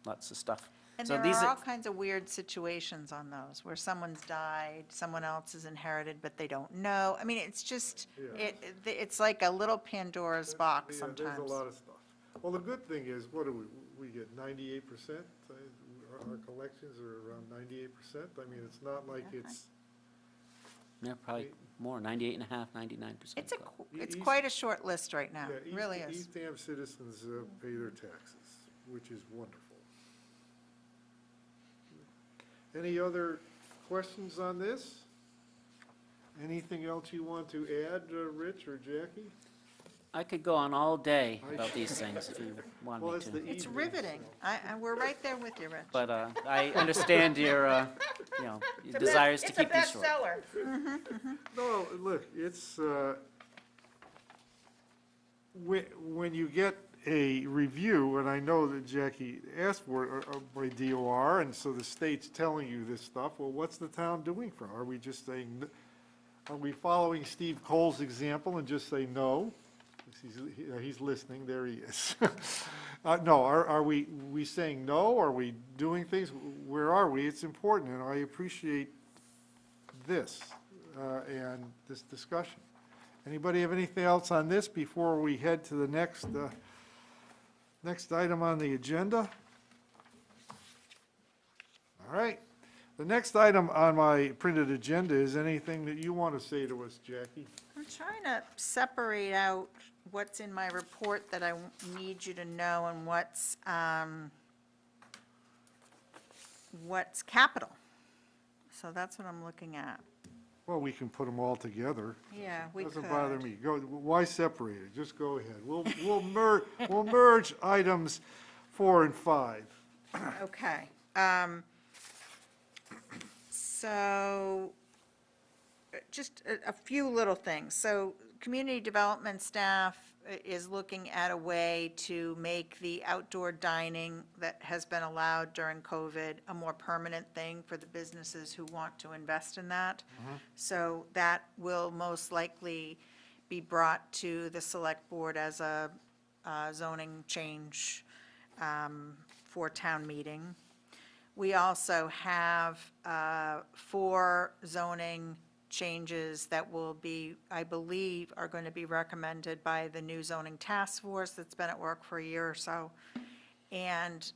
lots of stuff.
And
So
there
these
are
are-
all kinds of weird situations on those, where someone's died, someone else is inherited, but they don't know. I mean, it's just,
Yeah.
it's like a little Pandora's box
Yeah,
sometimes.
there's a lot of stuff. Well, the good thing is, what do we get 98%? Our collections are around 98%. I mean, it's not like it's,
Yeah, probably more, 98.5, 99%.
It's
East-
quite a short list right now,
yeah,
it really is.
East Ham citizens pay their taxes, which is wonderful. Any other questions on this? Anything else you want to add, Rich or Jackie?
I could go on all day about these things if you
Well,
wanted
it's
me
the
to.
It's
evening,
riveting. We're right there with you, Rich.
But I understand your, desires to keep these short.
It's a bestseller.
No, look, it's, when you get a review, and I know that Jackie asked for it by DOR, and so the state's telling you this stuff, well, what's the town doing for it? Are we just saying, are we following Steve Cole's example and just say no? He's listening, there he is. No, are we saying no? Are we doing things? Where are we? It's important, and I appreciate this and this discussion. Anybody have anything else on this before we head to the next item on the agenda? All right. The next item on my printed agenda is anything that you want to say to us, Jackie?
I'm trying to separate out what's in my report that I need you to know and what's capital. So that's what I'm looking at.
Well, we can put them all together.
Yeah, we could.
Doesn't bother me. Go, why separate it? Just go ahead. We'll merge items 4 and 5.
Okay. So, just a few little things. So, community development staff is looking at a way to make the outdoor dining that has been allowed during COVID a more permanent thing for the businesses who want to invest in that. So that will most likely be brought to the select board as a zoning change for town meeting. We also have 4 zoning changes that will be, I believe, are going to be recommended by the new zoning task force that's been at work for a year or so. And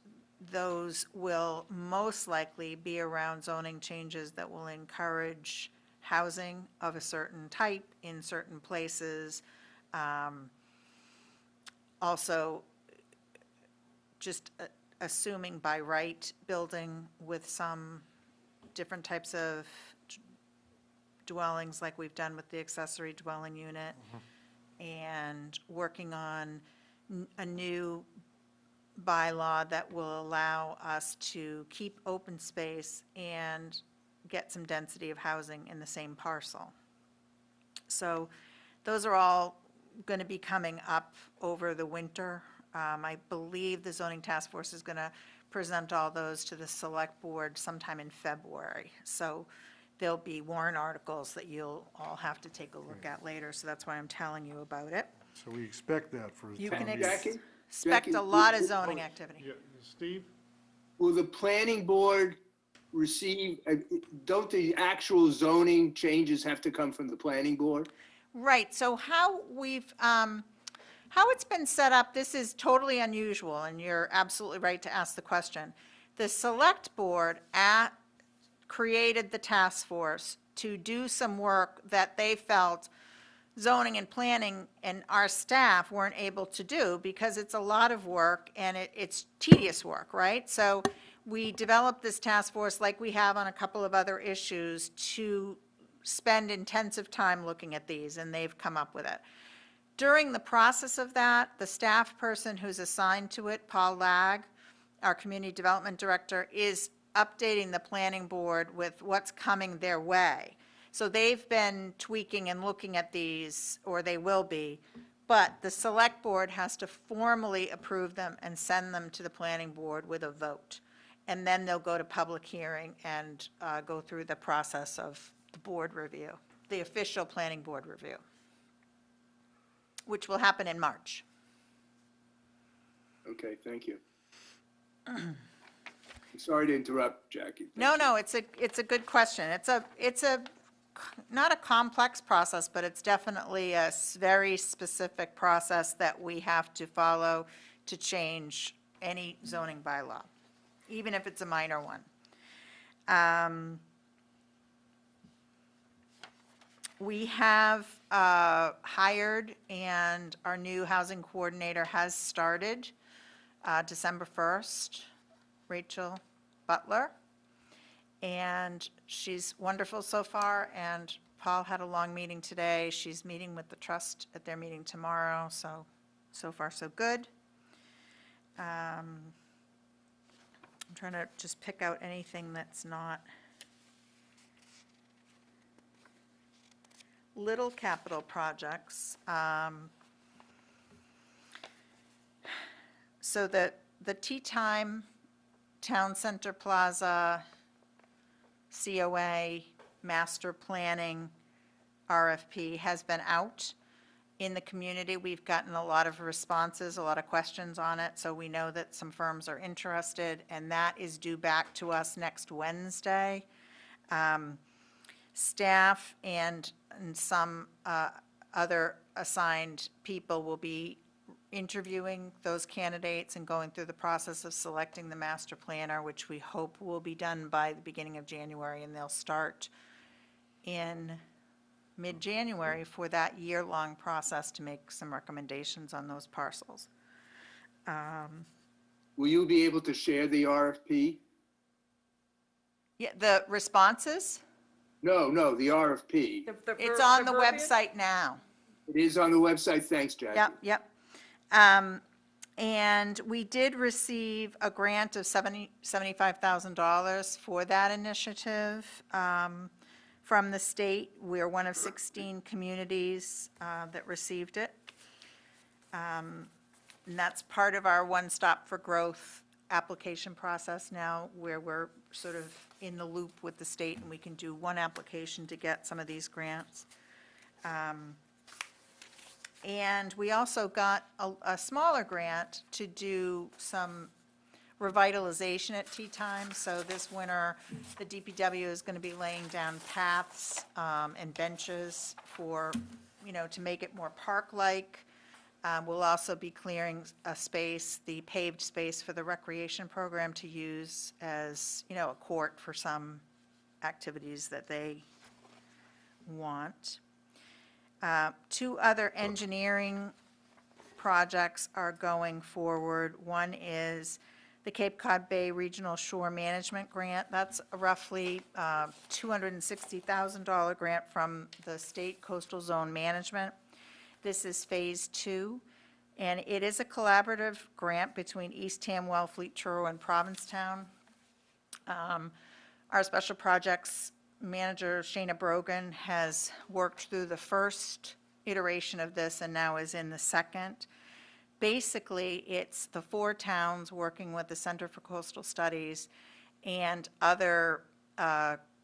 those will most likely be around zoning changes that will encourage housing of a certain type in certain places. Also, just assuming by right building with some different types of dwellings like we've done with the accessory dwelling unit, and working on a new bylaw that will allow us to keep open space and get some density of housing in the same parcel. So those are all going to be coming up over the winter. I believe the zoning task force is going to present all those to the select board sometime in February. So there'll be warrant articles that you'll all have to take a look at later, so that's why I'm telling you about it.
So we expect that for the
You
town
can
meeting.
Jackie?
expect
Jackie,
a lot of zoning activity.
Yeah, Steve?
Will the planning board receive, don't the actual zoning changes have to come from the planning board?
Right, so how it's been set up, this is totally unusual, and you're absolutely right to ask the question. The select board created the task force to do some work that they felt zoning and planning and our staff weren't able to do, because it's a lot of work and it's tedious work, right? So we developed this task force, like we have on a couple of other issues, to spend intensive time looking at these, and they've come up with it. During the process of that, the staff person who's assigned to it, Paul Lag, our community development director, is updating the planning board with what's coming their way. So they've been tweaking and looking at these, or they will be, but the select board has to formally approve them and send them to the planning board with a vote. And then they'll go to public hearing and go through the process of the board review, the official planning board review, which will happen in March.
Okay, thank you. Sorry to interrupt, Jackie.
No, no, it's a good question. It's not a complex process, but it's definitely a very specific process that we have to follow to change any zoning bylaw, even if it's a minor one. We have hired, and our new housing coordinator has started December 1st, Rachel Butler. And she's wonderful so far, and Paul had a long meeting today. She's meeting with the trust at their meeting tomorrow, so far so good. I'm trying to just pick out anything that's not little capital projects. So the Tea Time Town Center Plaza COA master planning RFP has been out in the community. We've gotten a lot of responses, a lot of questions on it, so we know that some firms are interested, and that is due back to us next Wednesday. Staff and some other assigned people will be interviewing those candidates and going through the process of selecting the master planner, which we hope will be done by the beginning of January, and they'll start in mid-January for that year-long process to make some recommendations on those parcels.
Will you be able to share the RFP?
Yeah, the responses,
No, the RFP.
it's on the website now.
It is on the website. Thanks, Jackie.
Yep. And we did receive a grant of $75,000 for that initiative from the state. We're one of 16 communities that received it. And that's part of our One Stop for Growth application process now, where we're sort of in the loop with the state, and we can do one application to get some of these grants. And we also got a smaller grant to do some revitalization at Tea Time. So this winter, the DPW is going to be laying down paths and benches for, to make it more park-like. We'll also be clearing a space, the paved space for the recreation program to use as, a court for some activities that they want. Two other engineering projects are going forward. One is the Cape Cod Bay Regional Shore Management Grant. That's a roughly $260,000 grant from the State Coastal Zone Management. This is Phase 2, and it is a collaborative grant between East Tamwell, Fleet Truro, and Provincetown. Our special projects manager, Shana Brogan, has worked through the first iteration of this and now is in the second. Basically, it's the 4 towns working with the Center for Coastal Studies and other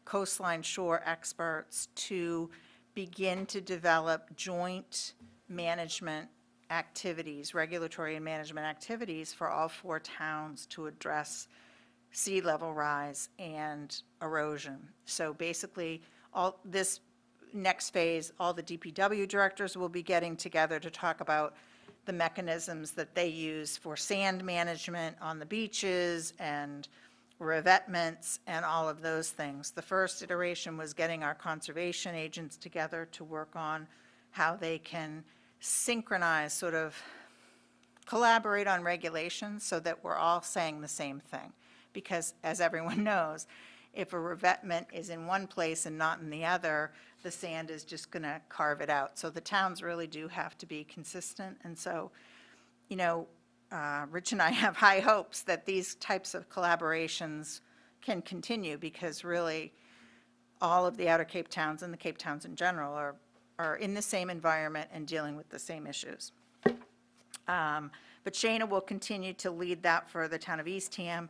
coastline shore experts to begin to develop joint management activities, regulatory and management activities for all 4 towns to address sea level rise and erosion. So basically, all this next phase, all the DPW directors will be getting together to talk about the mechanisms that they use for sand management on the beaches and revetments and all of those things. The first iteration was getting our conservation agents together to work on how they can synchronize, sort of collaborate on regulations so that we're all saying the same thing. Because as everyone knows, if a revetment is in one place and not in the other, the sand is just going to carve it out. So the towns really do have to be consistent. And so, Rich and I have high hopes that these types of collaborations can continue, because really all of the Outer Cape towns and the Cape towns in general are in the same environment and dealing with the same issues. But Shayna will continue to lead that for the town of Eastham.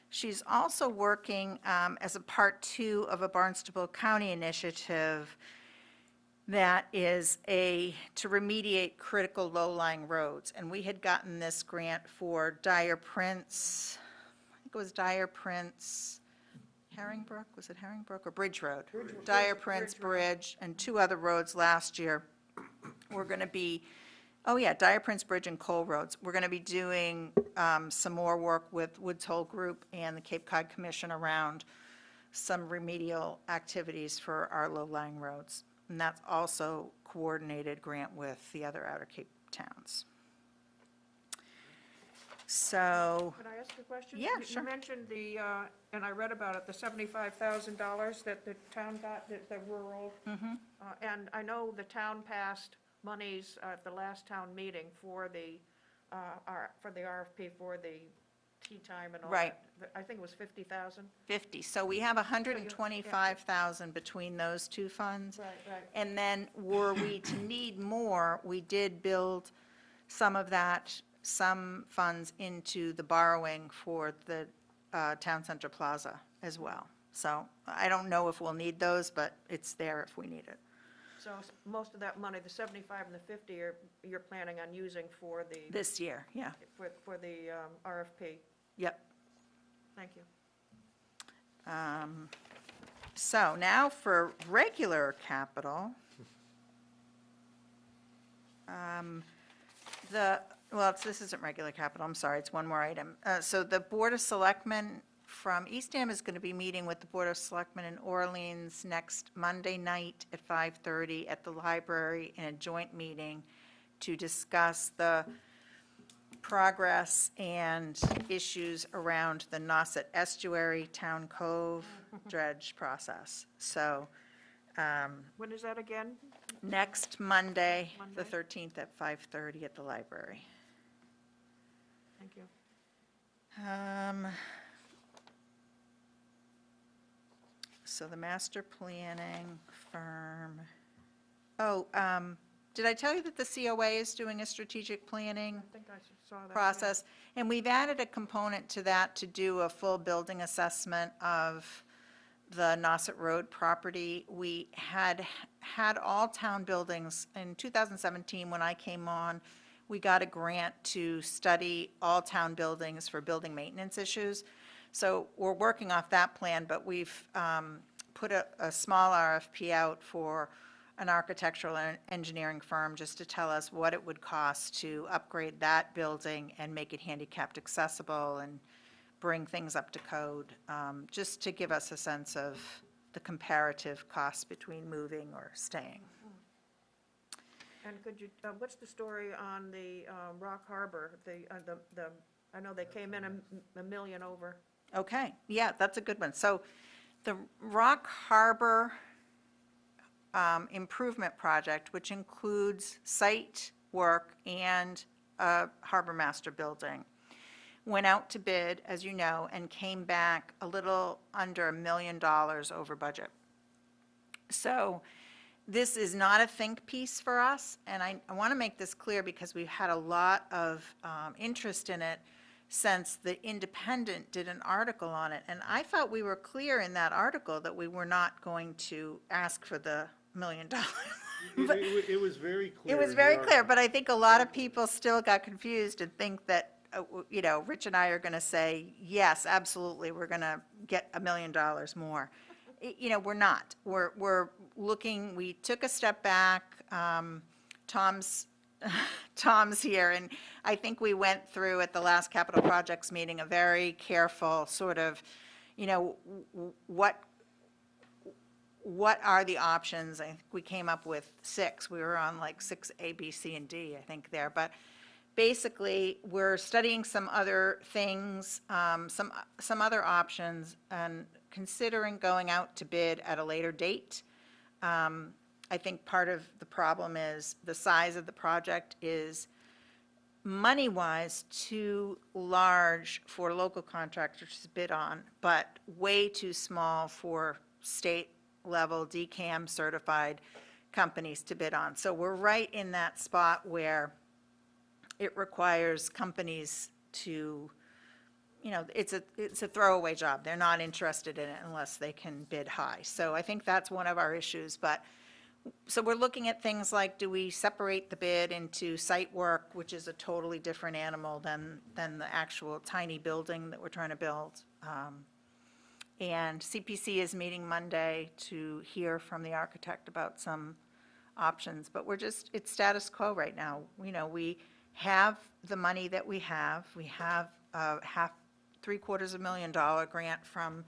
She's also working as a part 2 of a Barnstable County initiative that is to remediate critical low-lying roads. And we had gotten this grant for Dyer Prince, I think it was Dyer Prince, Herringbrook, was it Herringbrook or Bridge Road? Dyer Prince Bridge and 2 other roads last year. We're going to be, oh yeah, Dyer Prince Bridge and Cole Roads. We're going to be doing some more work with Woods Hole Group and the Cape Cod Commission around some remedial activities for our low-lying roads. And that's also coordinated grant with the other Outer Cape towns. So,
Can I ask a question?
Yeah, sure.
You mentioned and I read about it, the $75,000 that the town got, the rural. And I know the town passed monies at the last town meeting for the RFP for the tea time and all that.
Right.
I think it was 50,000.
50, so we have 125,000 between those 2 funds.
Right, right.
And then were we to need more, we did build some of that, some funds into the borrowing for the Town Center Plaza as well. So I don't know if we'll need those, but it's there if we need it.
So most of that money, the 75 and the 50, you're planning on using for the,
This year, yeah,
for the RFP.
yep.
Thank you.
So now for regular capital. This isn't regular capital, I'm sorry, it's one more item. So the Board of Selectmen from Eastham is going to be meeting with the Board of Selectmen in Orleans next Monday night at 5:30 at the library in a joint meeting to discuss the progress and issues around the Nauset Estuary Town Cove dredge process. So
When is that again?
next Monday, the
Monday?
13th at 5:30 at the library.
Thank you.
So the master planning firm, did I tell you that the COA is doing a strategic planning
I think I saw that. yeah.
process? And we've added a component to that to do a full building assessment of the Nauset Road property. We had all town buildings, in 2017, when I came on, we got a grant to study all town buildings for building maintenance issues. So we're working off that plan, but we've put a small RFP out for an architectural and engineering firm just to tell us what it would cost to upgrade that building and make it handicapped accessible and bring things up to code, just to give us a sense of the comparative cost between moving or staying.
And could you, what's the story on the Rock Harbor? I know they came in a million over.
Okay, yeah, that's a good one. So the Rock Harbor improvement project, which includes site work and a harbor master building, went out to bid, as you know, and came back a little under $1 million over budget. So this is not a think piece for us, and I want to make this clear because we've had a lot of interest in it since the Independent did an article on it. And I thought we were clear in that article that we were not going to ask for the $1 million. But
It was very clear.
it was
in
very
the
clear, but I think a lot of people still got confused and think that, Rich and I are going to say, yes, absolutely, we're going to get $1 million more. We're not. We're looking, we took a step back. Tom's here, and I think we went through at the last capital projects meeting a very careful sort of, what are the options? I think we came up with 6. We were on like 6 A, B, C, and D, I think there. But basically, we're studying some other things, some other options, and considering going out to bid at a later date. I think part of the problem is the size of the project is money-wise too large for local contractors to bid on, but way too small for state level DCAM certified companies to bid on. So we're right in that spot where it requires companies to, you know, it's a throwaway job. They're not interested in it unless they can bid high. So I think that's one of our issues, but, so we're looking at things like, do we separate the bid into site work, which is a totally different animal than the actual tiny building that we're trying to build? And CPC is meeting Monday to hear from the architect about some options, but it's status quo right now. You know, we have the money that we have. We have a $750,000 grant from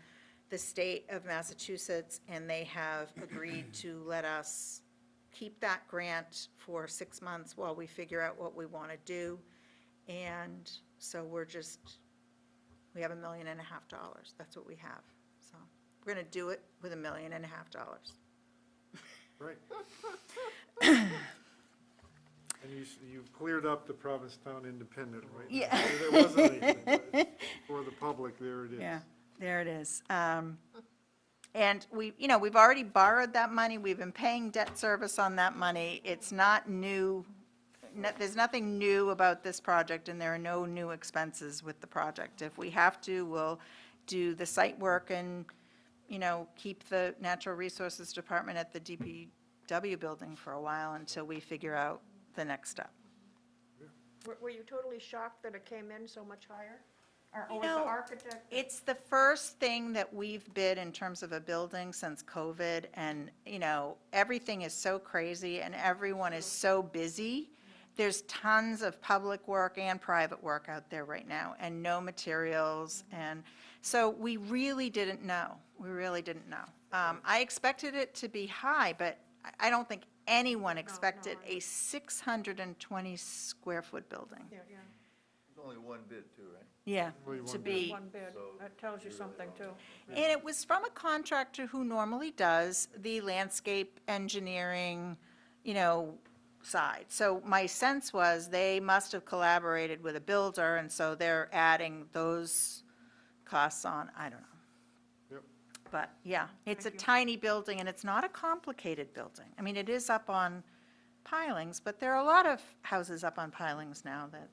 the state of Massachusetts, and they have agreed to let us keep that grant for 6 months while we figure out what we want to do. And so we have $1.5 million. That's what we have. So we're going to do it with $1.5 million.
Right. And you cleared up the Provincetown Independent, right?
Yeah.
There wasn't anything, but for the public, there it is.
Yeah, there it is. And we've already borrowed that money. We've been paying debt service on that money. It's not new. There's nothing new about this project, and there are no new expenses with the project. If we have to, we'll do the site work and, keep the Natural Resources Department at the DPW building for a while until we figure out the next step.
Were you totally shocked that it came in so much higher? Or
You
was the
know,
architect?
It's the first thing that we've bid in terms of a building since COVID, and, everything is so crazy and everyone is so busy. There's tons of public work and private work out there right now, and no materials, and so we really didn't know. We really didn't know. I expected it to be high, but I don't think anyone expected a 620 square foot building.
Yeah, yeah.
There's only one bid too, right?
Yeah,
Only
to
one
be.
One bid, that tells you something too.
And it was from a contractor who normally does the landscape engineering, side. So my sense was they must have collaborated with a builder, and so they're adding those costs on, I don't know.
Yep.
But, yeah, it's a
Thank you.
tiny building, and it's not a complicated building. I mean, it is up on pilings, but there are a lot of houses up on pilings now that,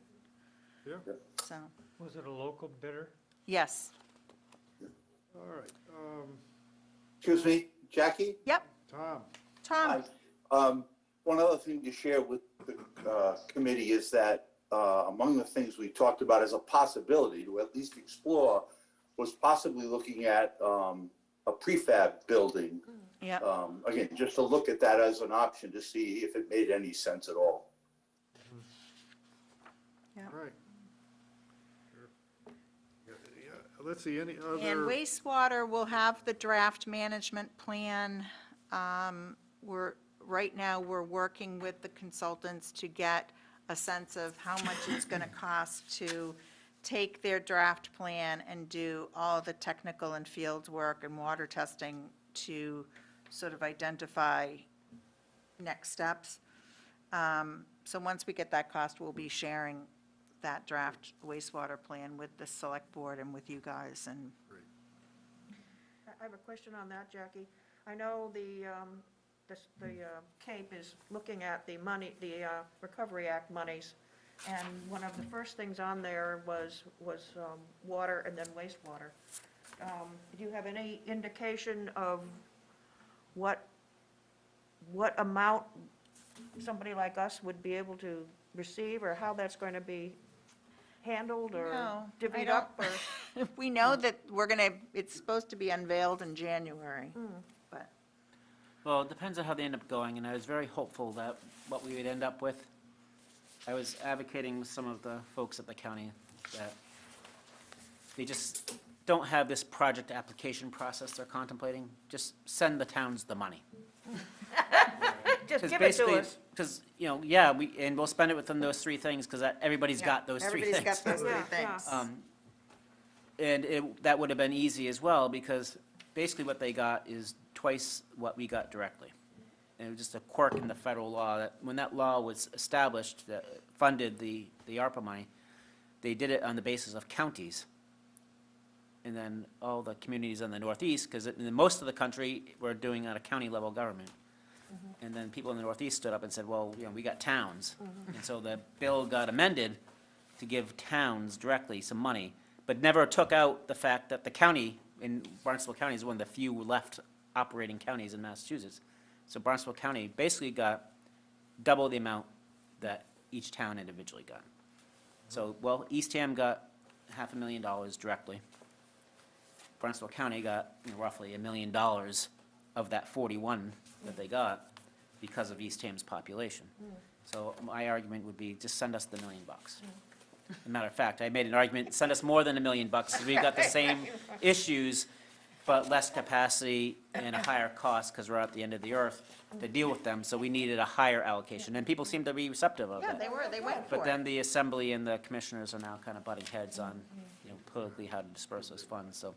Yeah,
so,
Was it a local bidder?
yes.
all right.
Excuse me, Jackie?
Yep,
Tom,
Tom,
One other thing to share with the committee is that among the things we talked about as a possibility to at least explore was possibly looking at a prefab building.
yep.
Again, just to look at that as an option to see if it made any sense at all.
right. Yeah, let's see, any other?
And wastewater will have the draft management plan. Right now, we're working with the consultants to get a sense of how much it's going to cost to take their draft plan and do all the technical and field work and water testing to sort of identify next steps. So once we get that cost, we'll be sharing that draft wastewater plan with the select board and with you guys, and
I have a question on that, Jackie. I know the Cape is looking at the money, the Recovery Act monies, and one of the first things on there was water and then wastewater. Do you have any indication of what amount somebody like us would be able to receive, or how that's going to be handled or
No, I
divvied
don't-
up? Or
we know that it's supposed to be unveiled in January, but,
Well, it depends on how they end up going, and I was very hopeful that what we would end up with, I was advocating with some of the folks at the county that they just don't have this project application process they're contemplating. Just send the towns the money.
just give it to us.
Because, we'll spend it within those three things, because everybody's got those three things.
everybody's got those
Yeah,
three
yeah.
things.
And that would have been easy as well, because basically what they got is twice what we got directly. And it was just a quirk in the federal law, that when that law was established, that funded the ARPA money, they did it on the basis of counties. and then all the communities in the Northeast, because in most of the country, we're doing at a county level government. And then people in the Northeast stood up and said, well, you know, we got towns. And so the bill got amended to give towns directly some money, but never took out the fact that the county, in Barnstable County is one of the few left operating counties in Massachusetts. So Barnstable County basically got double the amount that each town individually got. So, well, Eastham got $500,000 directly. Barnstable County got roughly $1 million of that 41 that they got because of Eastham's population. So my argument would be, just send us the $1 million. As a matter of fact, I made an argument, send us more than $1 million, because we've got the same issues, but less capacity and a higher cost, because we're at the end of the earth to deal with them, so we needed a higher allocation, and people seem to be receptive of
Yeah,
that.
they went for
But
it.
then the assembly and the commissioners are now kind of butting heads on, you know, politically how to disperse those funds, so.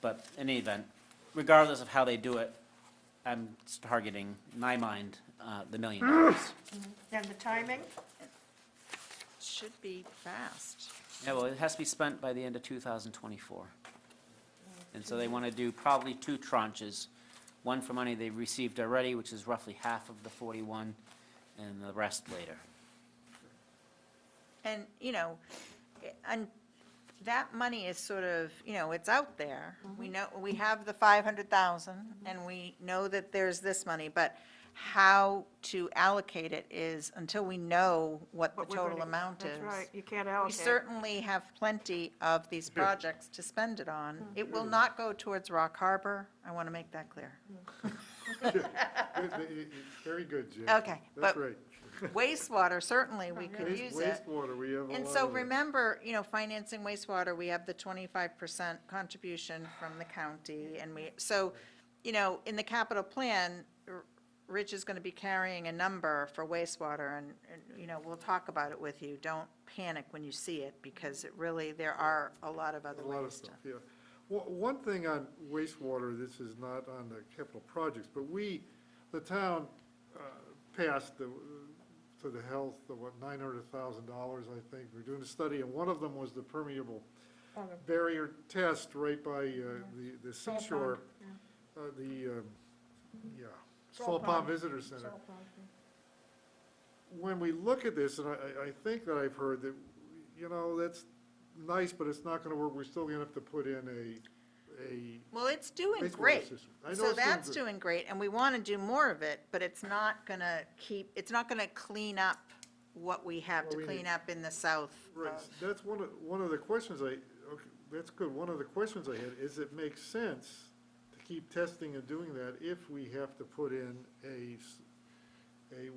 But in any event, regardless of how they do it, I'm targeting, in my mind, the $1 million.
And the timing?
Should be fast.
Yeah, well, it has to be spent by the end of 2024. And so they want to do probably 2 tranches, one for money they've received already, which is roughly half of the 41, and the rest later.
And, you know, and that money is sort of, you know, it's out there. We know, we have the 500,000, and we know that there's this money, but how to allocate it is, until we know what the
What we're
total
gonna-
amount is.
That's right, you can't
We
allocate.
certainly have plenty of these projects to spend it on. It will not go towards Rock Harbor, I want to make that clear.
Very good, Jim.
Okay,
That's
but
right.
Wastewater, certainly, we could use it.
Wastewater, we have a lot
And
of
so
it.
remember, you know, financing wastewater, we have the 25% contribution from the county, and so, you know, in the capital plan, Rich is going to be carrying a number for wastewater, and, you know, we'll talk about it with you. Don't panic when you see it, because it really, there are a lot of other
A lot of
ways to.
stuff, yeah. One thing on wastewater, this is not on the capital projects, but the town passed to the health, $900,000, I think. We're doing a study, and one of them was the permeable barrier test right by the
Salt
seashore,
pond,
Salt
Salt
Pond
pond.
Visitor Center.
Salt pond,
When we look at this, and I think that I've heard that, you know, that's nice, but it's not gonna work, we're still gonna have to put in a
Well, it's doing
wastewater
great.
system. I know
So
it's
that's
good.
doing great, and we want to do more of it, but it's not going to it's not going to clean up what we have
What
to
we
clean
need.
up in the south.
Right, that's one of the questions okay, that's good, one of the questions I had, is it makes sense to keep testing and doing that if we have to put in a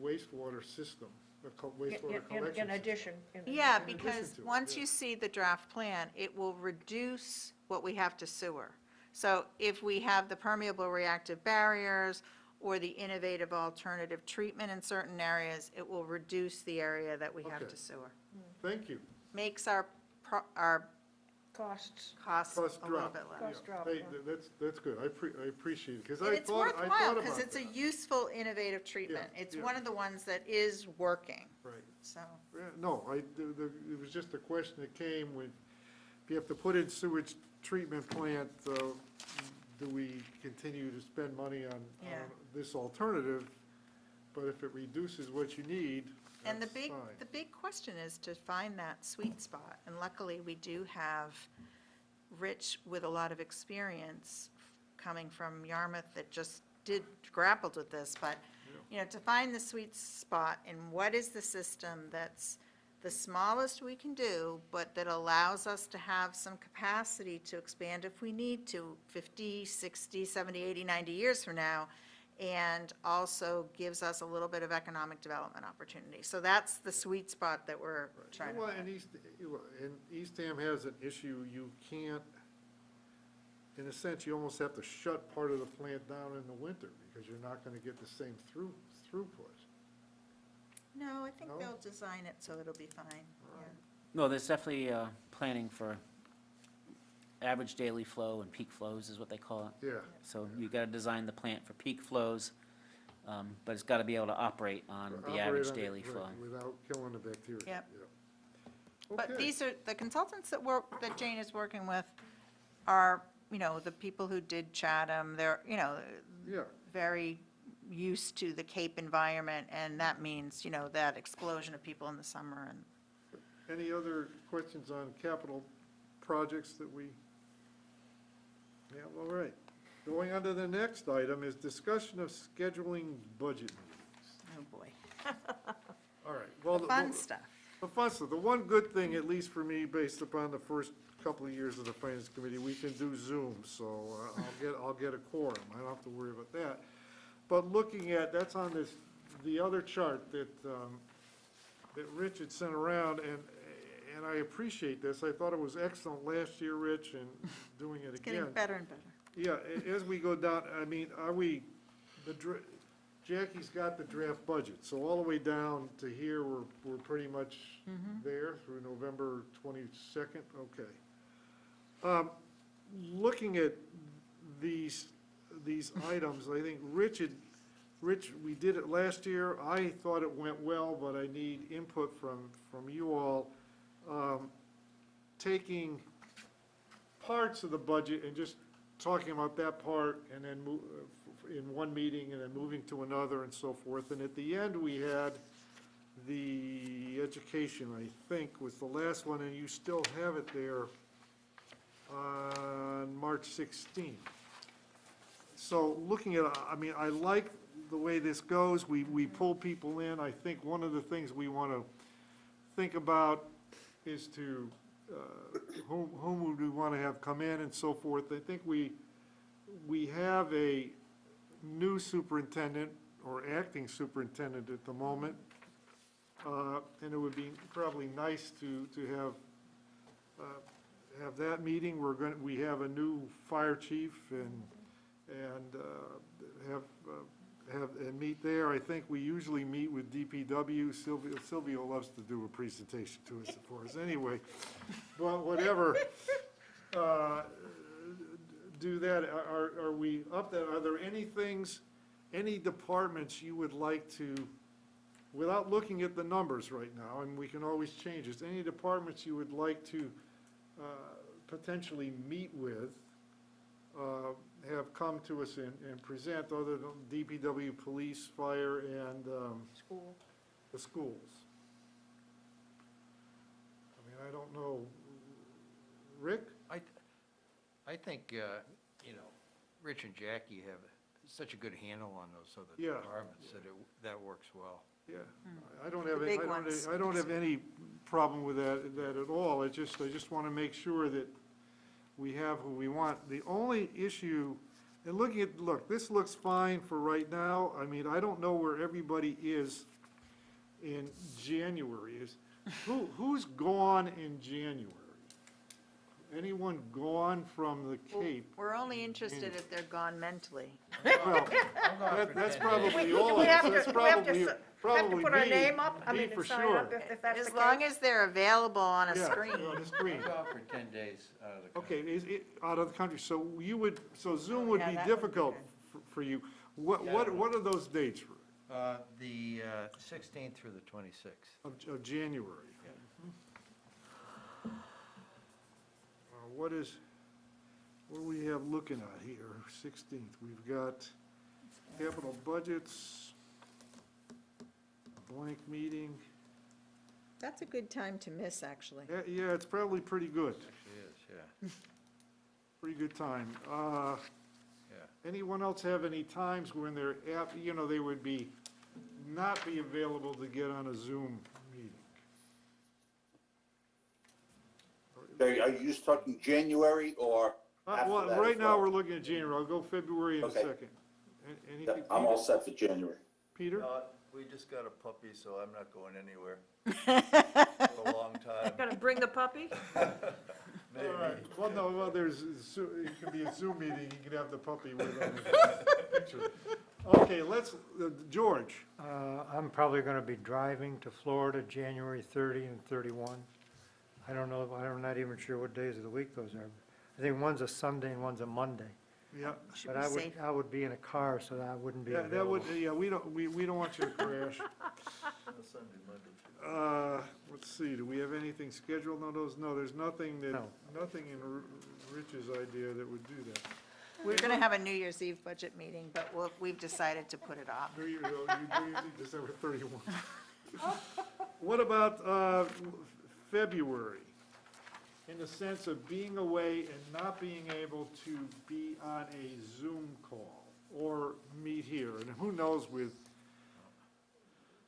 wastewater system, wastewater collection
In
system?
addition.
Yeah,
in addition
because
to it,
once
yeah.
you see the draft plan, it will reduce what we have to sewer. So if we have the permeable reactive barriers or the innovative alternative treatment in certain areas, it will reduce the area that we have
Okay.
to sewer.
Thank you.
Makes our
Costs.
costs a
Cost
little
drop.
bit less.
Cost drop,
Hey,
yeah.
that's good, I appreciate it, because
And
I
it's
thought
worthwhile,
about
because it's a
that.
useful, innovative treatment.
Yeah,
It's
yeah.
one of the ones that is working,
Right.
so.
Yeah, no, it was just a question that came with, if you have to put in sewage treatment plant, do we continue to spend money on
Yeah.
this alternative? But if it reduces what you need,
And
that's fine.
the big question is to find that sweet spot, and luckily, we do have Rich with a lot of experience coming from Yarmouth that just grappled with this, but, you know, to find the sweet spot and what is the system that's the smallest we can do, but that allows us to have some capacity to expand if we need to 50, 60, 70, 80, 90 years from now, and also gives us a little bit of economic development opportunity. So that's the sweet spot that we're trying to
Well,
find.
and Eastham has an issue, you can't, in a sense, you almost have to shut part of the plant down in the winter, because you're not gonna get the same throughput.
No, I think
No?
they'll design it so it'll be fine, yeah.
No, there's definitely planning for average daily flow and peak flows is what they call it.
Yeah,
So you got to design the plant for peak flows, but it's got to be able to operate on the
operate
average
on it,
daily
right,
flow.
without killing the bacteria.
Yep.
Yeah.
But
Okay.
these are, the consultants that Jane is working with are, the people who did Chatham, they're,
Yeah.
very used to the Cape environment, and that means, that explosion of people in the summer, and
Any other questions on capital projects that we? Yeah, all right. Going on to the next item is discussion of scheduling budget meetings.
oh boy,
All right. Well,
the fun stuff.
The fun stuff. The one good thing, at least for me, based upon the first couple of years of the finance committee, we can do Zoom, so I'll get a quorum. I don't have to worry about that. But looking at, that's on this, the other chart that Rich had sent around, and I appreciate this. I thought it was excellent last year, Rich, and doing it
It's
again.
getting better and better.
Yeah, as we go down, I mean, Jackie's got the draft budget, so all the way down to here, we're pretty much there through November 22nd, okay. Looking at these items, I think Rich, we did it last year, I thought it went well, but I need input from you all. Taking parts of the budget and just talking about that part, and then in one meeting, and then moving to another, and so forth. And at the end, we had the education, I think, was the last one, and you still have it there on March 16th. So looking at, I mean, I like the way this goes. We pull people in. I think one of the things we want to think about is to, whom would we want to have come in and so forth. I think we have a new superintendent or acting superintendent at the moment. And it would be probably nice to have that meeting. We have a new fire chief and meet there. I think we usually meet with DPW. Sylvia loves to do a presentation to us, for us anyway. But whatever, do that. Are we up there? Are there any departments you would like to, without looking at the numbers right now, and we can always change this, any departments you would like to potentially meet with, have come to us and present, other than DPW, police, fire, and
School.
the schools? I mean, I don't know. Rick?
I think, Rich and Jackie have such a good handle on those other
Yeah.
departments that works well.
Yeah, I don't have,
The big ones.
I don't have any problem with that at all. I just want to make sure that we have who we want. The only issue, and look, this looks fine for right now. I mean, I don't know where everybody is in January. Who's gone in January? Anyone gone from the Cape?
We're only interested if they're gone mentally.
Well, that's probably all
Do we
of
have
us.
to-
That's
do we have to
probably,
s-
probably
put our
me.
name up? I
Me
mean,
for
sign
sure.
up if that's the
As
case?
long as they're available on a
Yeah,
screen.
on the screen.
I'm gone for 10 days out of the country.
Okay, is it out of the country, so so Zoom would
Yeah,
be
that would be
difficult for you. What are those dates
The 16th through the 26th.
of January? What do we have looking at here, 16th? We've got capital budgets, blank meeting.
That's a good time to miss, actually.
Yeah, it's probably pretty good,
Actually is, yeah.
pretty good time.
Yeah.
Anyone else have any times when they're, they would not be available to get on a Zoom meeting?
Are you just talking January or after
Well,
that
right
as
now,
well?
we're looking at January. I'll go February in a
Okay.
second. Anything,
I'm all set for January.
Peter?
We just got a puppy, so I'm not going anywhere for a long time.
Gonna bring the puppy?
All right. Well, no, well, it can be a Zoom meeting, you can have the puppy with on the picture. Okay, George,
I'm probably going to be driving to Florida January 30 and 31. I don't know, I'm not even sure what days of the week those are. I think one's a Sunday and one's a Monday.
Yeah,
Should
But
be safe.
I would be in a car, so that wouldn't be
yeah, that would,
available.
yeah, we don't want you to crash.
Sunday, Monday, Tuesday.
Let's see, do we have anything scheduled on those? No, there's nothing that,
No.
nothing in Rich's idea that would do that.
We're going to have a New Year's Eve budget meeting, but we've decided to put it off.
New Year's, December 31. What about February? In the sense of being away and not being able to be on a Zoom call or meet here? And who knows with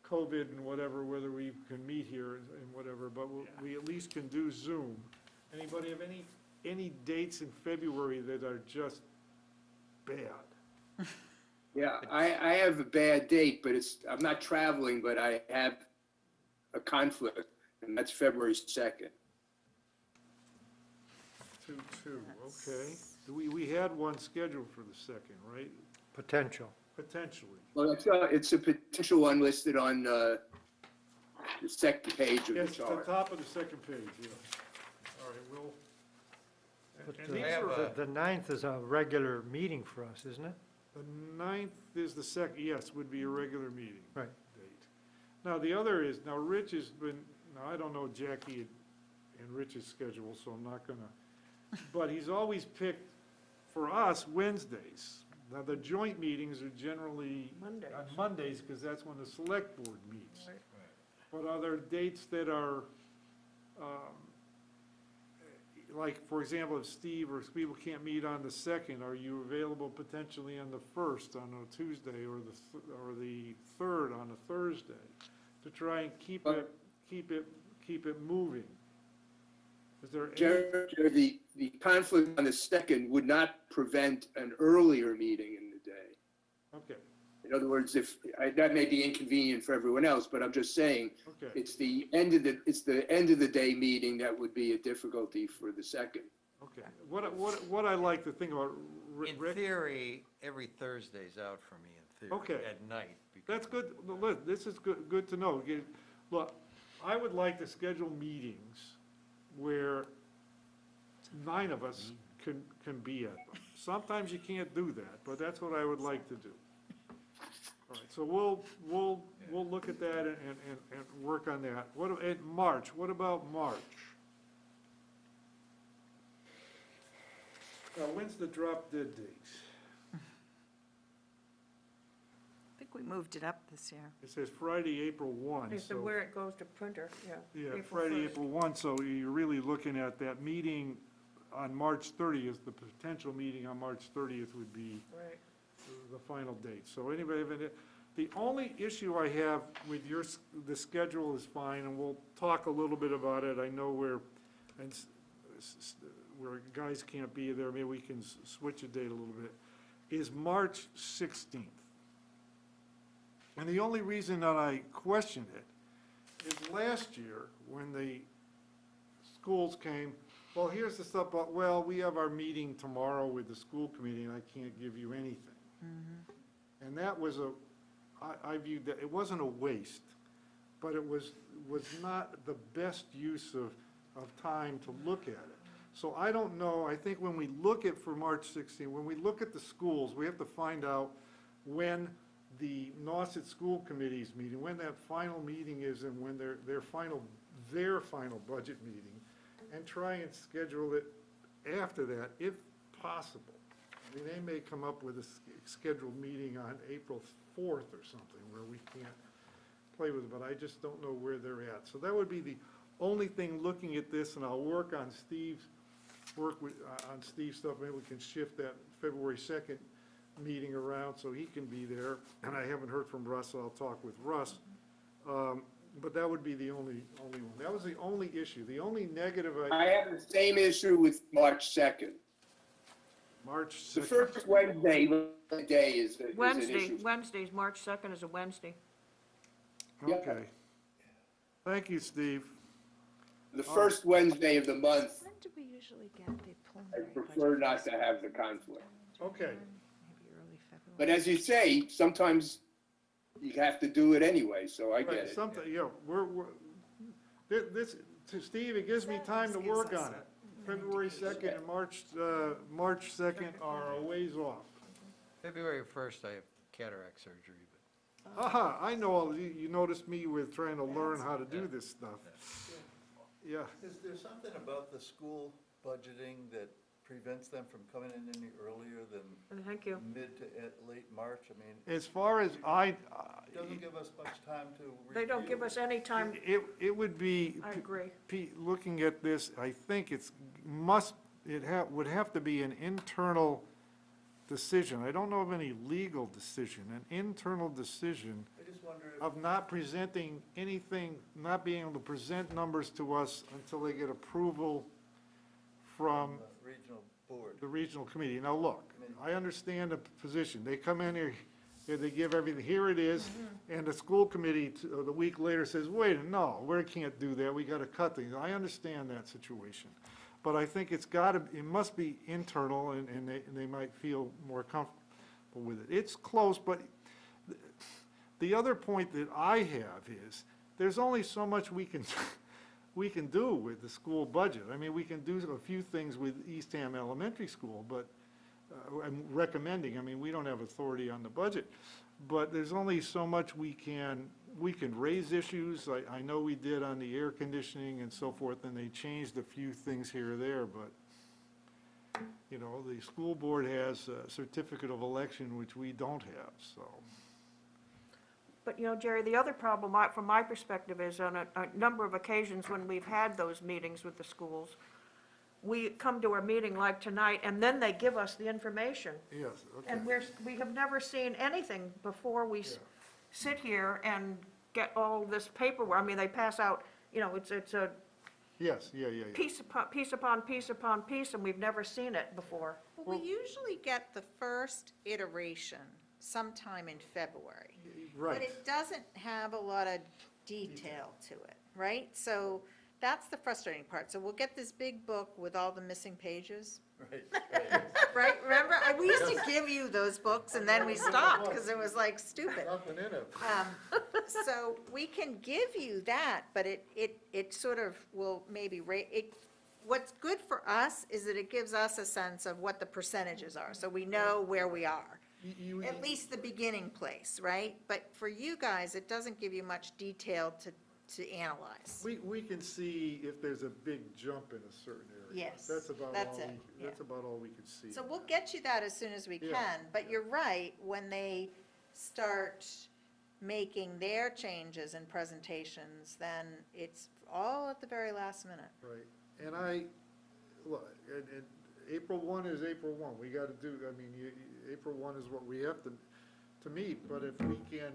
COVID and whatever, whether we can meet here and whatever, but we at least can do Zoom. Anybody have any dates in February that are just bad?
Yeah, I have a bad date, but I'm not traveling, but I have a conflict, and that's February 2nd.
2/2, okay. We had one scheduled for the 2nd, right?
Potential.
Potentially.
Well, it's a potential one listed on the second page of the
Yes, at the
chart.
top of the second page, yeah. All right, we'll.
But
and these
have
are-
a-
the 9th is a regular meeting for us, isn't it?
The 9th is the second, yes, would be a regular meeting.
Right.
Date. Now, the other is, now Rich has been, now I don't know Jackie and Rich's schedule, so I'm not gonna, but he's always picked, for us, Wednesdays. Now, the joint meetings are generally
Mondays.
on Mondays, because that's when the select board meets.
Right.
But are there dates that are, like, for example, if Steve or people can't meet on the 2nd, are you available potentially on the 1st, on a Tuesday, or the 3rd on a Thursday? To try and keep it moving? Is there any?
Jerry, the conflict on the 2nd would not prevent an earlier meeting in the day.
Okay,
In other words, that may be inconvenient for everyone else, but I'm just saying,
okay,
it's the end of the day meeting that would be a difficulty for the 2nd.
okay. What I like to think about,
In
Rick,
theory, every Thursday's out for me in theory.
Okay.
At night. because-
that's good, look, this is good to know. Look, I would like to schedule meetings where 9 of us can be at them. Sometimes you can't do that, but that's what I would like to do. All right, so we'll look at that and work on that. March, what about March? Now, when's the drop dead date?
I think we moved it up this year.
It says Friday, April 1,
It's
so.
where it goes to printer, yeah.
Yeah,
April
Friday,
1st.
April 1, so you're really looking at that meeting on March 30th, the potential meeting on March 30th would be
Right.
the final date. So anybody have any, the only issue I have with the schedule is fine, and we'll talk a little bit about it. I know where guys can't be there, maybe we can switch a date a little bit, is March 16th. And the only reason that I questioned it is last year, when the schools came, well, here's the stuff, but, well, we have our meeting tomorrow with the school committee, and I can't give you anything. And that was I viewed that, it wasn't a waste, but it was not the best use of time to look at it. So I don't know, I think when we look at, for March 16, when we look at the schools, we have to find out when the Nauset School Committee's meeting, when that final meeting is, and when their final budget meeting, and try and schedule it after that, if possible. I mean, they may come up with a scheduled meeting on April 4th or something where we can't play with it, but I just don't know where they're at. So that would be the only thing looking at this, and I'll work on Steve's stuff. Maybe we can shift that February 2nd meeting around so he can be there. And I haven't heard from Russ, so I'll talk with Russ. But that would be the only one. That was the only issue. The only negative
I have the same issue with March 2nd.
March
The
2nd.
first Wednesday day is an issue.
Wednesdays, March 2nd is a Wednesday.
Okay. Thank you, Steve.
The first Wednesday of the month,
When do we usually get the
I
preliminary
prefer
budget?
not to have the conflict.
Okay.
Maybe early February.
But as you say, sometimes you have to do it anyway, so I get
Right,
it.
something, yeah, this, to Steve, it gives me time to
Gives
work
us
on it. February 2nd and March 2nd are a ways off.
February 1st, I have cataract surgery, but
Aha, I know, you noticed me with trying to learn how to do this stuff. Yeah,
Is there something about the school budgeting that prevents them from coming in any earlier than
Thank you.
mid to late March? I mean,
as far as
it doesn't give us much time to review.
They don't give us any time,
it would be.
I agree.
Looking at this, I think would have to be an internal decision. I don't know of any legal decision, an internal decision
I just wonder if,
of not presenting anything, not being able to present numbers to us until they get approval from
the regional board.
the regional committee. Now, look, I understand the position. They come in here, they give everything, here it is, and the school committee, the week later says, wait, no, we can't do that, we gotta cut things. I understand that situation. But I think it must be internal, and they might feel more comfortable with it. It's close, but the other point that I have is, there's only so much we can do with the school budget. I mean, we can do a few things with Eastham Elementary School, but I'm recommending, I mean, we don't have authority on the budget, but there's only so much we can raise issues. I know we did on the air conditioning and so forth, and they changed a few things here or there, but, you know, the school board has a certificate of election, which we don't have, so.
But, you know, Jerry, the other problem, from my perspective, is on a number of occasions when we've had those meetings with the schools, we come to a meeting like tonight, and then they give us the information.
Yes, okay.
And we have never seen anything before we sit here and get all this paperwork. I mean, they pass out, you know, it's a
Yes, yeah.
piece upon piece upon piece, and we've never seen it before.
Well, we usually get the first iteration sometime in February. But
Right.
it doesn't have a lot of detail to it, right? So that's the frustrating part. So we'll get this big book with all the missing pages,
Right,
right? Remember, we used to give you those books and then we stopped because it was like stupid.
Nothing in it.
So we can give you that, but it sort of will maybe what's good for us is that it gives us a sense of what the percentages are, so we know where we are. At least the beginning place, right? But for you guys, it doesn't give you much detail to analyze.
We can see if there's a big jump in a certain area.
Yes,
That's about
that's
all,
it, yeah.
that's about all we can see.
So we'll get you that as soon as we
Yeah.
can, but you're right, when they start making their changes and presentations, then it's all at the very last minute.
Right, and look, and April 1 is April 1, we gotta do, I mean, April 1 is what we have to meet, but if we can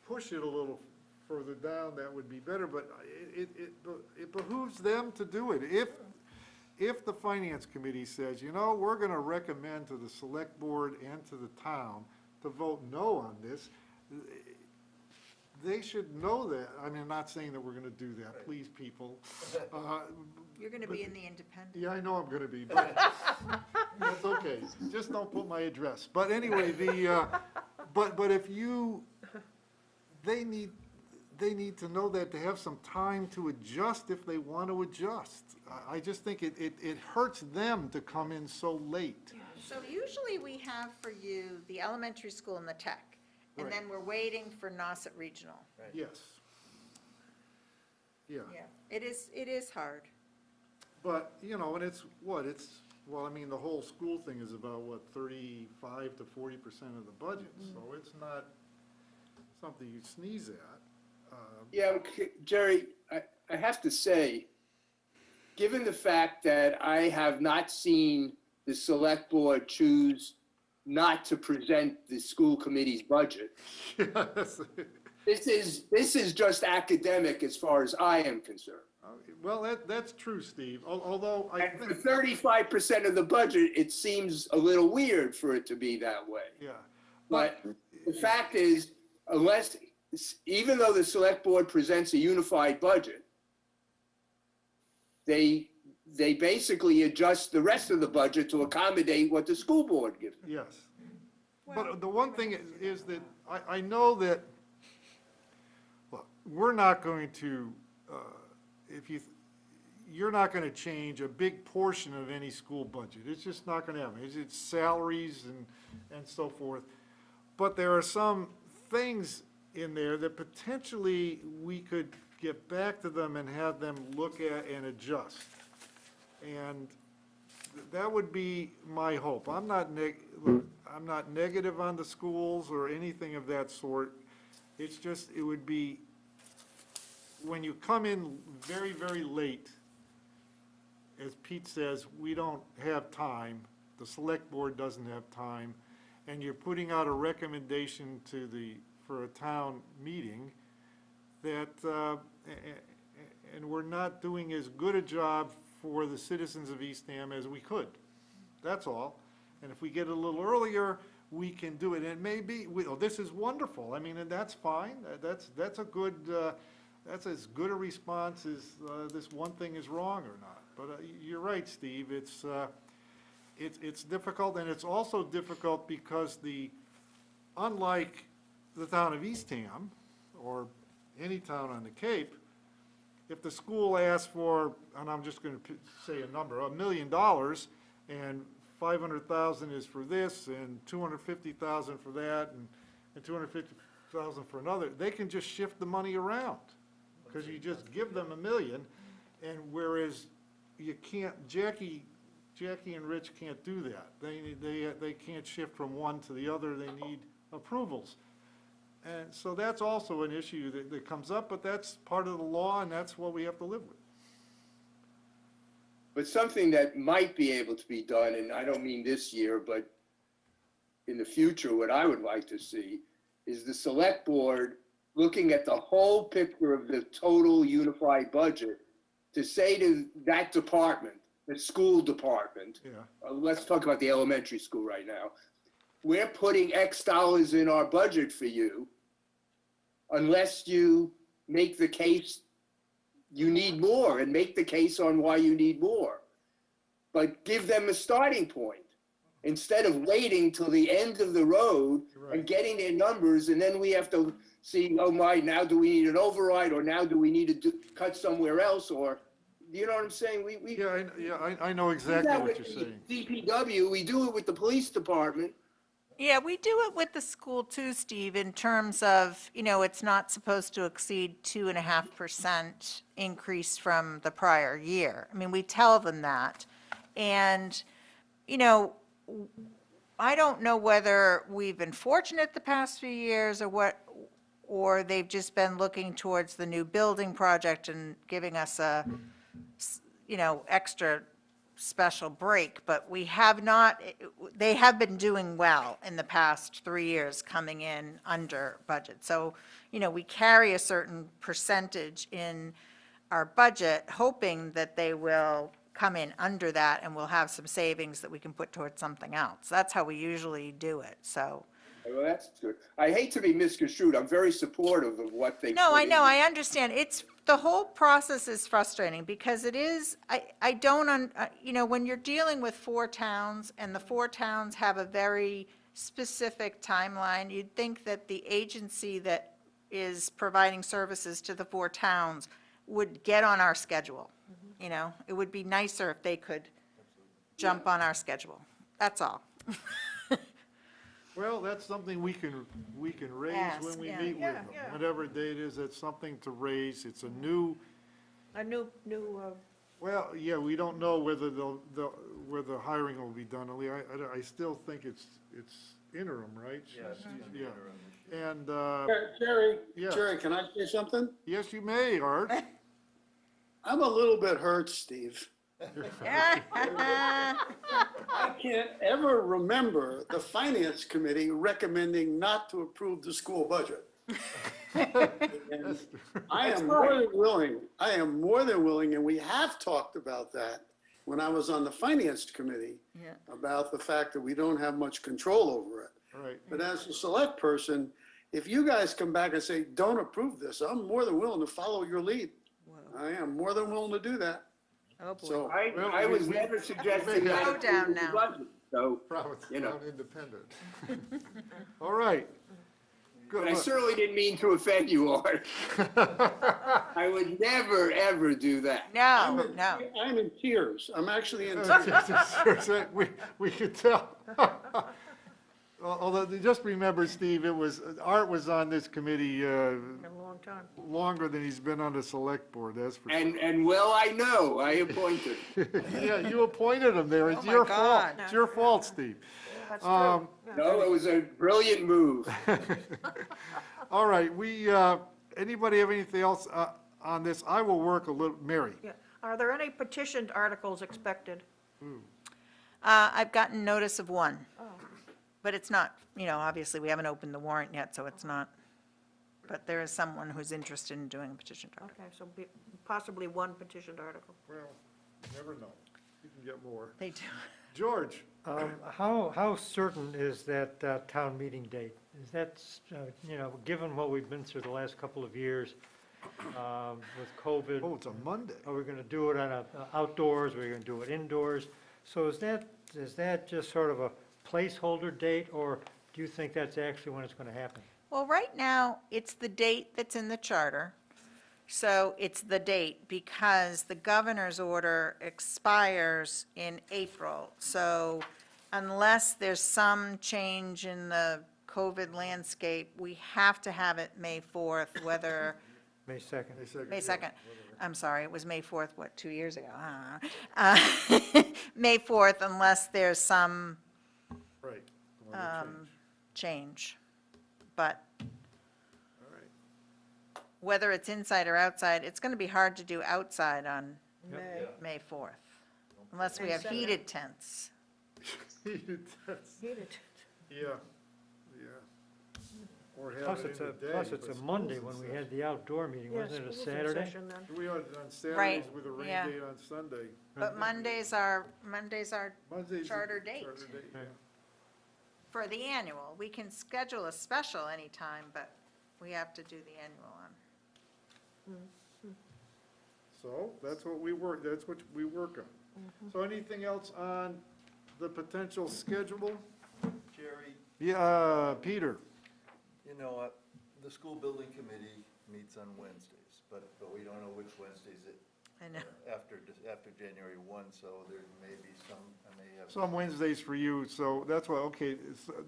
push it a little further down, that would be better, but it behooves them to do it. If the finance committee says, you know, we're gonna recommend to the select board and to the town to vote no on this, they should know that. I mean, I'm not saying that we're gonna do that, please, people.
You're gonna be in the Independent.
Yeah, I know I'm gonna be, but that's okay. Just don't put my address. But anyway, but if they need to know that, to have some time to adjust if they want to adjust. I just think it hurts them to come in so late.
So usually we have for you the elementary school and the tech, and
Right.
then we're waiting for Nauset Regional.
Yes. Yeah.
Yeah, it is hard.
But, you know, and well, I mean, the whole school thing is about, 35 to 40% of the budget, so it's not something you sneeze at.
Yeah, okay, Jerry, I have to say, given the fact that I have not seen the select board choose not to present the school committee's budget,
Yes.
this is just academic as far as I am concerned.
Well, that's true, Steve, although I
And for
think,
35% of the budget, it seems a little weird for it to be that way.
yeah.
But the fact is, even though the select board presents a unified budget, they basically adjust the rest of the budget to accommodate what the school board gives.
Yes. But the one thing is that I know that, look, we're not going to, if you're not gonna change a big portion of any school budget. It's just not gonna happen. It's salaries and so forth. But there are some things in there that potentially we could get back to them and have them look at and adjust. And that would be my hope. I'm not negative on the schools or anything of that sort. It's just, it would be, when you come in very, very late, as Pete says, we don't have time, the select board doesn't have time, and you're putting out a recommendation for a town meeting that, and we're not doing as good a job for the citizens of Eastham as we could. That's all. And if we get a little earlier, we can do it. And it may be, this is wonderful. I mean, and that's fine. That's a good, that's as good a response as this one thing is wrong or not. But you're right, Steve. It's difficult, and it's also difficult because unlike the town of Eastham or any town on the Cape, if the school asks for, and I'm just going to say a number, $1 million, and 500,000 is for this, and 250,000 for that, and 250,000 for another, they can just shift the money around, because you just give them $1 million, and whereas you can't, Jackie and Rich can't do that. They can't shift from one to the other. They need approvals. And so that's also an issue that comes up, but that's part of the law, and that's what we have to live with.
But something that might be able to be done, and I don't mean this year, but in the future, what I would like to see is the select board looking at the whole picture of the total unified budget to say to that department, the school department, let's talk about the elementary school right now, we're putting X dollars in our budget for you unless you make the case you need more and make the case on why you need more. But give them a starting point instead of waiting till the end of the road and getting their numbers, and then we have to see, oh my, now do we need an override, or now do we need to cut somewhere else, or, you know what I'm saying?
I know exactly what you're saying.
DPW, we do it with the police department.
Yeah, we do it with the school too, Steve, in terms of, it's not supposed to exceed 2.5% increase from the prior year. I mean, we tell them that. And, I don't know whether we've been fortunate the past few years or they've just been looking towards the new building project and giving us a, extra special break, but we have not, they have been doing well in the past 3 years, coming in under budget. So, we carry a certain percentage in our budget, hoping that they will come in under that and we'll have some savings that we can put towards something else. That's how we usually do it, so.
Well, that's good. I hate to be misconstrued. I'm very supportive of what they.
No, I know, I understand. The whole process is frustrating because it is, I don't, when you're dealing with 4 towns and the 4 towns have a very specific timeline, you'd think that the agency that is providing services to the 4 towns would get on our schedule. It would be nicer if they could jump on our schedule. That's all.
Well, that's something we can raise when we meet with them. Whatever date is, it's something to raise. It's a new. Well, yeah, we don't know whether where the hiring will be done. I still think it's interim, right?
Yes,
Yeah. And,
Jerry, can I say something?
yes, you may, Art.
I'm a little bit hurt, Steve. I can't ever remember the finance committee recommending not to approve the school budget. And I am more than willing, and we have talked about that when I was on the finance committee, about the fact that we don't have much control over it.
Right.
But as a select person, if you guys come back and say, don't approve this, I'm more than willing to follow your lead. I am more than willing to do that.
Oh, boy.
So
I was never suggesting that.
Go down now.
So,
Independent. All right.
But I certainly didn't mean to offend you, Art. I would never, ever do that.
No, no.
I'm in tears. I'm actually in tears.
We could tell. Although, just remember, Steve, Art was on this committee
In a long time.
longer than he's been on the select board, that's for sure.
And well, I know, I appointed.
Yeah, you appointed him there, it's
Oh, my
your fault,
God.
it's your fault, Steve.
That's true.
No, it was a brilliant move.
All right, anybody have anything else on this? I will work a little, Mary.
Yeah. Are there any petitioned articles expected?
I've gotten notice of one, but it's not, obviously, we haven't opened the warrant yet, so it's not. But there is someone who's interested in doing a petition article.
Okay, so possibly one petitioned article.
Well, never know, you can get more.
They do.
George?
How certain is that town meeting date? Is that, given what we've been through the last couple of years with COVID?
Oh, it's a Monday.
Are we going to do it on outdoors? Are we going to do it indoors? So is that just sort of a placeholder date, or do you think that's actually when it's going to happen?
Well, right now, it's the date that's in the charter. So it's the date because the governor's order expires in April. So unless there's some change in the COVID landscape, we have to have it May 4th, whether,
May 2nd?
May 2nd. I'm sorry, it was May 4th, 2 years ago? I don't know. May 4th, unless there's some
Right. the one that changed.
change. But
All right.
whether it's inside or outside, it's going to be hard to do outside on May 4th, unless we
And
have
Saturday.
heated tents.
That's-
Heated.
Yeah, yeah. Or have
Plus,
it
it's
in
a,
the day,
plus it's
but
a
school's
Monday
in
when we
session.
had the outdoor meeting,
Yeah,
wasn't it a
school's in
Saturday?
session then.
We are on Saturdays
Right,
with a rain
yeah.
date on Sunday.
But Mondays are
Monday's
charter
a
date.
charter date, yeah.
for the annual. We can schedule a special anytime, but we have to do the annual on.
So that's what we work on. So anything else on the potential schedule?
Jerry,
Yeah, Peter?
you know what, the school building committee meets on Wednesdays, but we don't know which Wednesdays
I know.
after January 1, so there may be I may have.
Some Wednesdays for you, so that's why, okay,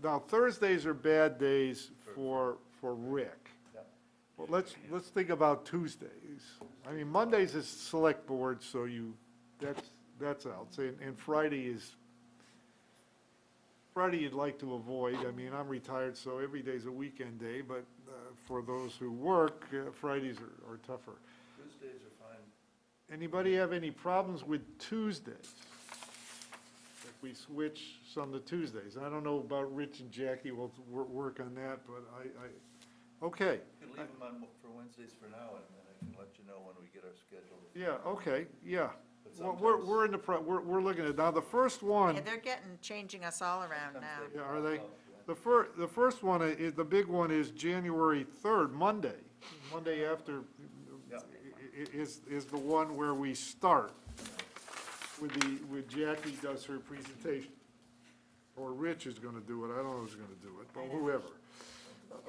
now Thursdays are bad days for Rick.
Yeah.
Well, let's think about Tuesdays. I mean, Mondays is select board, so that's out. And Friday you'd like to avoid. I mean, I'm retired, so every day's a weekend day, but for those who work, Fridays are tougher.
Tuesdays are fine.
Anybody have any problems with Tuesdays? If we switch some to Tuesdays? I don't know about Rich and Jackie, we'll work on that, but okay.
You can leave them on for Wednesdays for now, and then I can let you know when we get our schedule.
Yeah, okay, yeah.
But
Well,
sometimes-
we're looking at, now, the first one,
Yeah, they're changing us all around now.
yeah, are they? The first one, the big one is January 3rd, Monday. Monday after
Yeah.
is the one where we start with Jackie does her presentation. Or Rich is gonna do it, I don't know who's gonna do it, but whoever.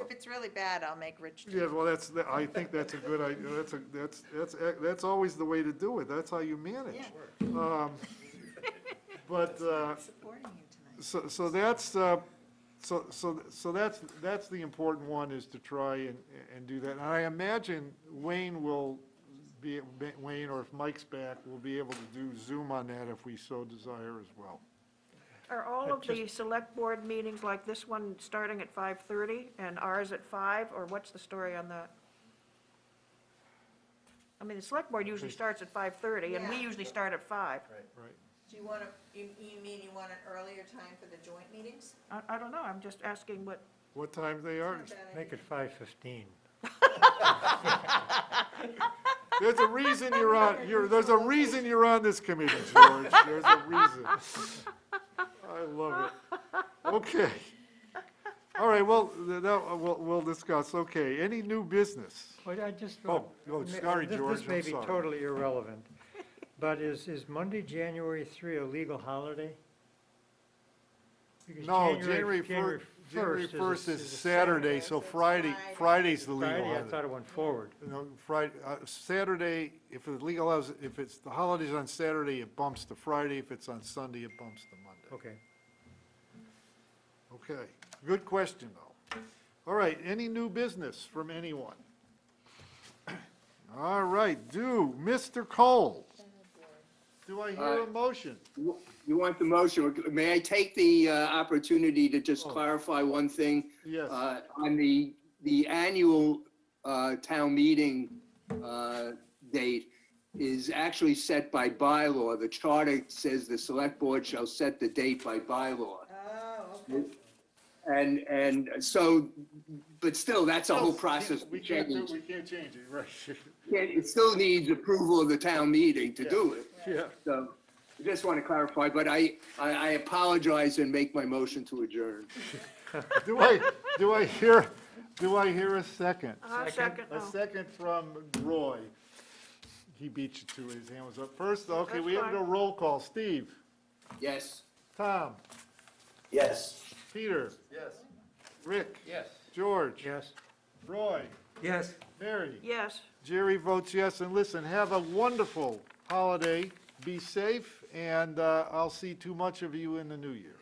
If it's really bad, I'll make Rich do
Yeah,
it.
well, I think that's a good idea, that's always the way to do it, that's how you manage. But,
Supporting you tonight.
so that's the important one, is to try and do that. And I imagine Wayne, or if Mike's back, will be able to do Zoom on that if we so desire as well.
Are all of the select board meetings like this one starting at 5:30 and ours at 5, or what's the story on that? I mean, the select board usually starts at 5:30, and we
Yeah.
usually start at 5.
Right.
Do you want to, you mean you want an earlier time for the joint meetings?
I don't know, I'm just asking what,
What time they are?
Make it 5:15.
There's a reason there's a reason you're on this committee, George. There's a reason. I love it. Okay. All right, well, we'll discuss. Okay, any new business?
Well, I just.
Sorry, George,
This may
I'm
be
sorry.
totally irrelevant, but is Monday, January 3 a legal holiday? Because
No, January January
1st
1st is
a
Saturday, so Friday's the legal
Friday, I
holiday.
thought it went forward.
No, Friday, Saturday, if it's legal, if it's, the holiday's on Saturday, it bumps to Friday. If it's on Sunday, it bumps to Monday.
Okay.
Okay, good question, though. All right, any new business from anyone? All right, Mr. Cole, do I hear a motion?
You want the motion? May I take the opportunity to just
Oh.
clarify one thing?
Yes.
On the annual town meeting date is actually set by bylaw. The charter says the select board shall set the date by bylaw. And so, but still, that's a whole process.
We can't change it, right?
It still needs approval of the town meeting to do it.
Yeah.
So I just want to clarify, but I apologize and make my motion to adjourn.
Do I hear a second?
Second,
A second from Roy. He beat you to it, his hand was up first. Okay,
That's
we have to
fine.
roll call. Steve?
Yes.
Tom?
Yes.
Peter?
Yes.
Rick?
Yes.
George?
Yes.
Roy?
Yes.
Mary?
yes.
Jerry votes yes, and listen, have a wonderful holiday, be safe, and I'll see too much of you in the new year.